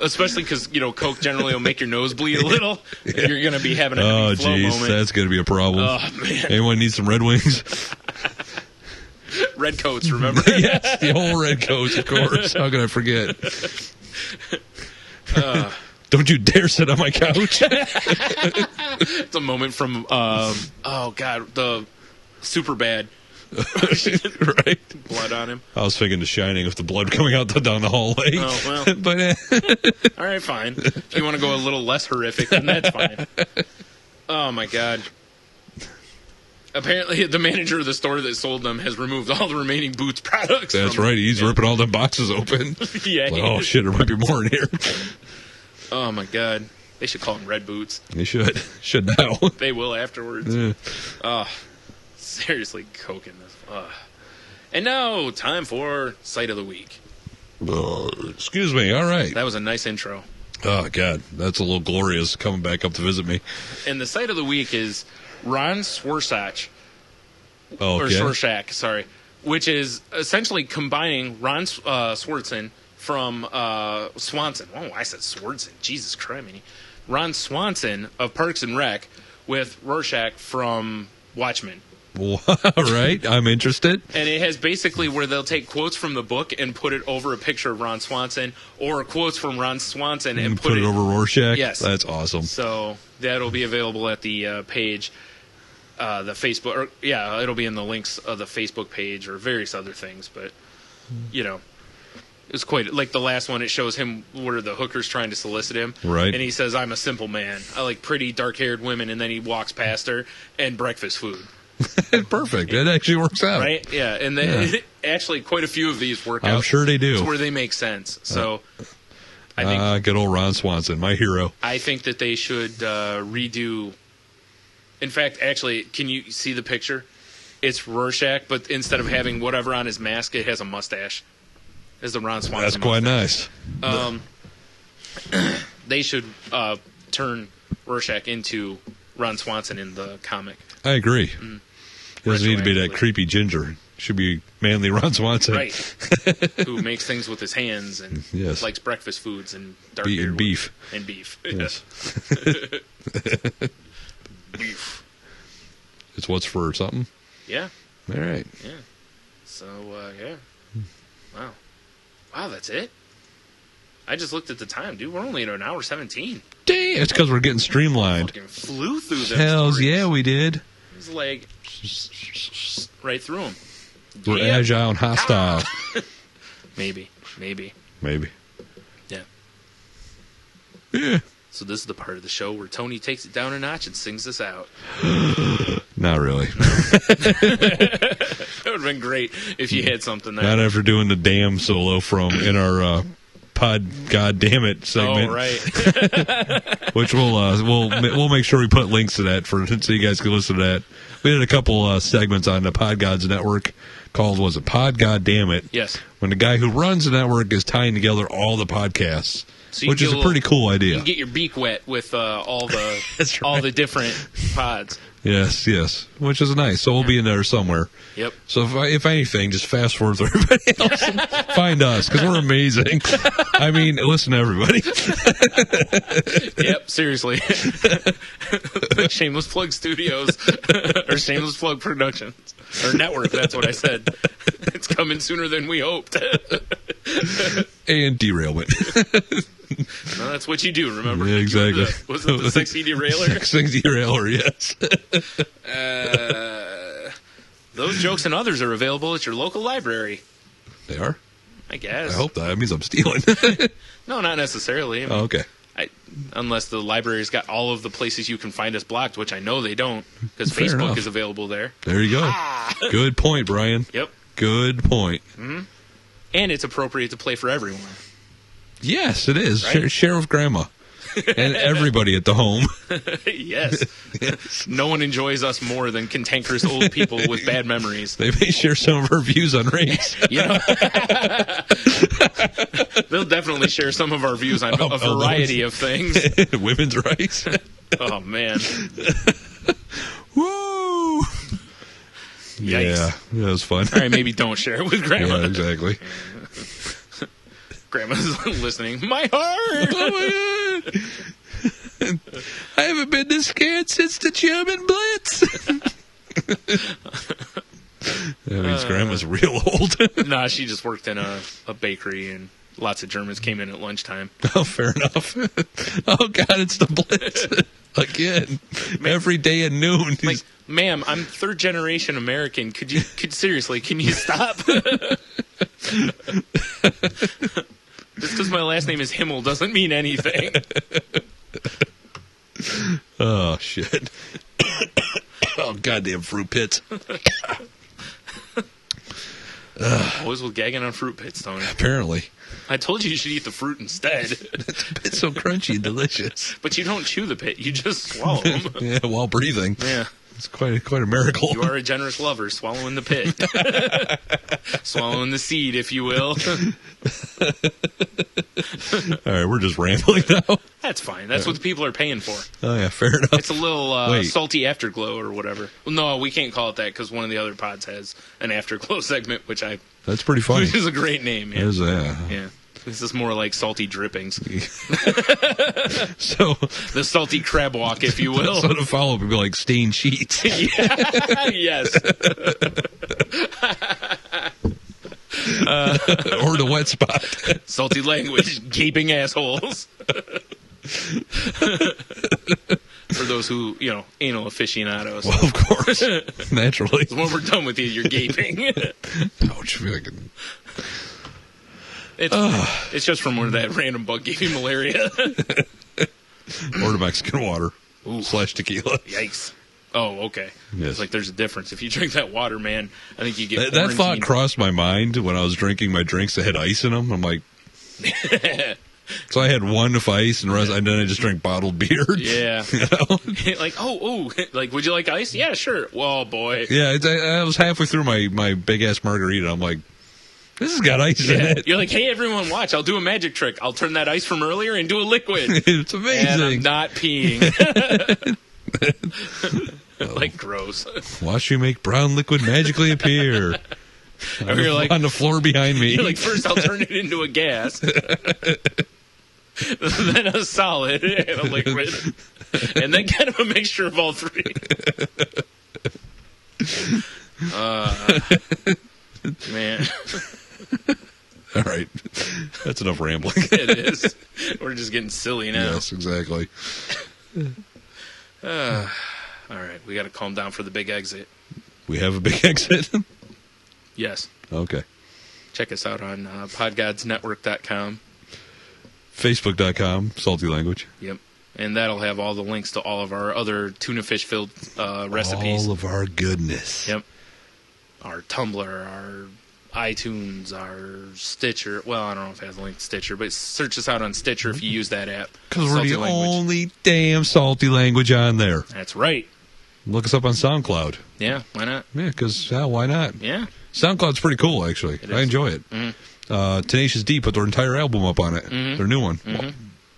Especially because, Coke generally will make your nose bleed a little. You're going to be having a Oh, heavy flow jeez. moment. That's going to be a problem. Oh, man. Anyone need some Red Wings? Red coats, remember? Yes, the whole Red Coats, of course. How could I forget? Don't you dare sit on my couch. It's a moment from, the Superbad. Right? Blood on him. I was thinking The Shining with the blood coming out down the hallway. Oh, well. But All right, fine. If you want to go a little less horrific, then that's fine. Oh, my God. Apparently, the manager of the store that sold them has removed all the remaining Boots products. that's right. He's ripping all the boxes open. Yeah. Like, oh, shit, there might be more in here. Oh, my God. They should call them Red Boots. They should. Should now. They will afterwards. Yeah. Oh, seriously, Coke in this. And now, time for Sight of the Week. Excuse me. All right. That was a nice intro. Oh, God. That's a little glorious coming back up to visit me. And the Sight of the Week is Ron Swarsach. Oh, Or okay. Swarsach, sorry. Which is essentially combining Ron Swanson from Swanson. Oh, I said Swanson. Jesus Christ. Ron Swanson of Parks and Rec with Rorschach from Watchmen. All right. I'm interested. And it has basically where they'll take quotes from the book and put it over a picture of Ron Swanson, or quotes from Ron Swanson and Put it over Rorschach? Yes. That's awesome. So that'll be available at the page, the Facebook, or it'll be in the links of the Facebook page or various other things. But it's quite like the last one. It shows him where the hooker's trying to solicit him, Right. And he says, "I'm a simple man. I like pretty dark-haired women." And then he walks past her and breakfast food. Perfect. That actually works out. Right? Yeah, and then actually quite a few of these work out. I'm sure they do. To where they make sense. So I think Good old Ron Swanson, my hero. I think that they should redo. In fact, actually, can you see the picture? It's Rorschach, but instead of having whatever on his mask, it has a mustache. It's the Ron Swanson. That's quite nice. They should turn Rorschach into Ron Swanson in the comic. I agree. It doesn't need to be that Retroactively. creepy ginger. Should be manly Ron Swanson. Right. Who makes things with his hands and Yes. likes breakfast foods and dark And beef. And beef. Yes. Beef. It's what's for something. Yeah. All right. Yeah. So, yeah. Wow. Wow, that's it? I just looked at the time, dude. We're only at an hour 17. Dang, it's because we're getting streamlined. Fucking flew through them Hells stories. yeah, we did. It was like right through them. We're agile and hostile. Maybe. Maybe. Yeah. Yeah. So this is the part of the show where Tony takes it down a notch and sings us out. Not really. That would have been great if you had something there. Not after doing the damn solo in our pod God damn it segment. Oh, right. Which we'll make sure we put links to that so you guys can listen to that. We did a couple segments on the Pod Gods Network called, was it Pod God Damn It? Yes. When the guy who runs the network is tying together all the podcasts, So you which can is get a pretty cool You idea. can get your beak wet with all the That's all right. the different pods. Yes, which is nice. So we'll be in there somewhere. Yep. So if anything, just fast forward through everybody else and find us because we're amazing. I mean, listen to everybody. Yep, seriously. Shameless Plug Studios or Shameless Plug Productions or Network. That's what I said. It's coming sooner than we hoped. And derailment. No, that's what you do. Remember? Yeah, exactly. Was it the sexy derailer? Sexy derailer, yes. Those jokes and others are available at your local library. They are? I guess. I hope that. That means I'm stealing. No, not necessarily. I mean, Oh, okay. unless the library's got all of the places you can find us blocked, which I know they don't, because Fair Facebook enough. is available there. There you go. Good point, Brian. Yep. Good point. And it's appropriate to play for everyone. Yes, it is. Right? Share with Grandma. and everybody at the home. Yes. Yes. No one enjoys us more than cantankerous old people with bad memories. They may share some of our views on race. You know, they'll definitely share some of our views on a variety of things. Women's rights. Oh man, Woo! Yikes. Yeah, that was fun. All right, maybe don't share it with Grandma. Yeah, exactly. Grandma's listening. My heart. Oh my god! I haven't been this scared since the German Blitz. That means Grandma's real old. Nah, she just worked in a bakery, and lots of Germans came in at lunchtime. Oh, fair enough. Oh god, it's the Blitz again. Every day at noon. Like, ma'am, I'm third generation American. Seriously, can you stop? Just because my last name is Himmel doesn't mean anything. Oh shit. Oh goddamn fruit pits. Always with gagging on fruit pits, Tony. Apparently. I told you should eat the fruit instead. It's so crunchy and delicious. But you don't chew the pit, you just swallow them. Yeah, while breathing. Yeah. It's quite a miracle. You are a generous lover, swallowing the pit. Swallowing the seed, if you will. All right, we're just rambling now. That's fine. That's what the people are paying for. Oh yeah, fair enough. It's a little Wait. salty afterglow or whatever. Well, no, we can't call it that because one of the other pods has an afterglow segment, which That's pretty funny. which is a great name. Yeah. Yeah. This is more like salty drippings. So The salty crab walk, if you will. so the follow-up would be like stained sheets. Yes. Or the wet spot. Salty language, gaping assholes. For those who, anal aficionados. Well, of course. Naturally. When we're done with you, you're gaping. Ouch. I feel like It's just from where that random bug gave you malaria. or the Mexican water. Ooh. / tequila. Yikes. Oh, okay. Yes. It's like there's a difference. If you drink that water, man, I think you get That thought quarantined. crossed my mind when I was drinking my drinks that had ice in them. I'm like, so I had one with ice and then I just drank bottled beer. Yeah. You know? Like, like, would you like ice? Yeah, sure. Well, boy. Yeah, I was halfway through my big ass margarita. I'm like, this has got ice in it. You're like, hey, everyone, watch. I'll do a magic trick. I'll turn that ice from earlier and do a liquid. It's amazing. And I'm not peeing. Like, gross. Watch me make brown liquid magically appear. Or you're like, on the floor behind me. you're like, first I'll turn it into a gas. Then a solid and a liquid. And then kind of a mixture of all three. Man. All right. That's enough rambling. It is. We're just getting silly now. Yes, exactly. All right. We got to calm down for the big exit. We have a big exit? Yes. Okay. Check us out on podgodsnetwork.com. Facebook.com, Salty Language. Yep. And that'll have all the links to all of our other tuna fish filled recipes. All of our goodness. Yep. Our Tumblr, our iTunes, our Stitcher. Well, I don't know if it has a link to Stitcher, but search us out on Stitcher if you use that app. Because we're Salty the Language. only damn Salty Language on there. That's right. Look us up on SoundCloud. Yeah, why not? Yeah, because why not? Yeah. SoundCloud's pretty cool, actually. It I is. enjoy it. Mm-hmm. Tenacious D put their entire album up on it. Their new one.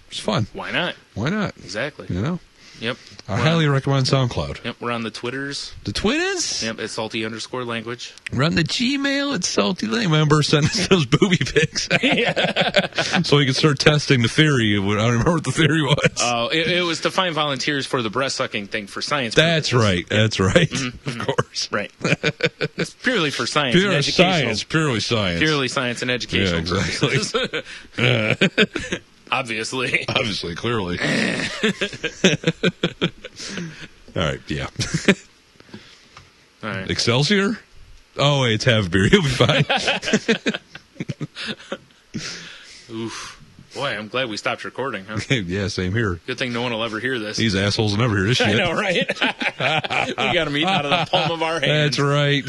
It's fun. Why not? Why not? Exactly. You know? Yep. I highly recommend SoundCloud. Yep, we're on the Twitters. The Twitters? Yep, it's salty_language. We're on the Gmail at Salty Language. Remember, send us those booby pics. So we can start testing the theory. I don't remember what the theory was. It was to find volunteers for the breast sucking thing for science. That's purposes. right. That's right. Of course. Right. It's purely for science and Pure educational. science. Purely science. Purely science and educational Yeah, exactly. purposes. Obviously. Obviously, clearly. All right, yeah. All right. Excelsior? Oh, wait, it's have beer. You'll be fine. Oof. Boy, I'm glad we stopped recording, huh? Yeah, same here. Good thing no one will ever hear this. These assholes will never hear this shit. I know, right? We got them eating out of the palm of our hands. That's right.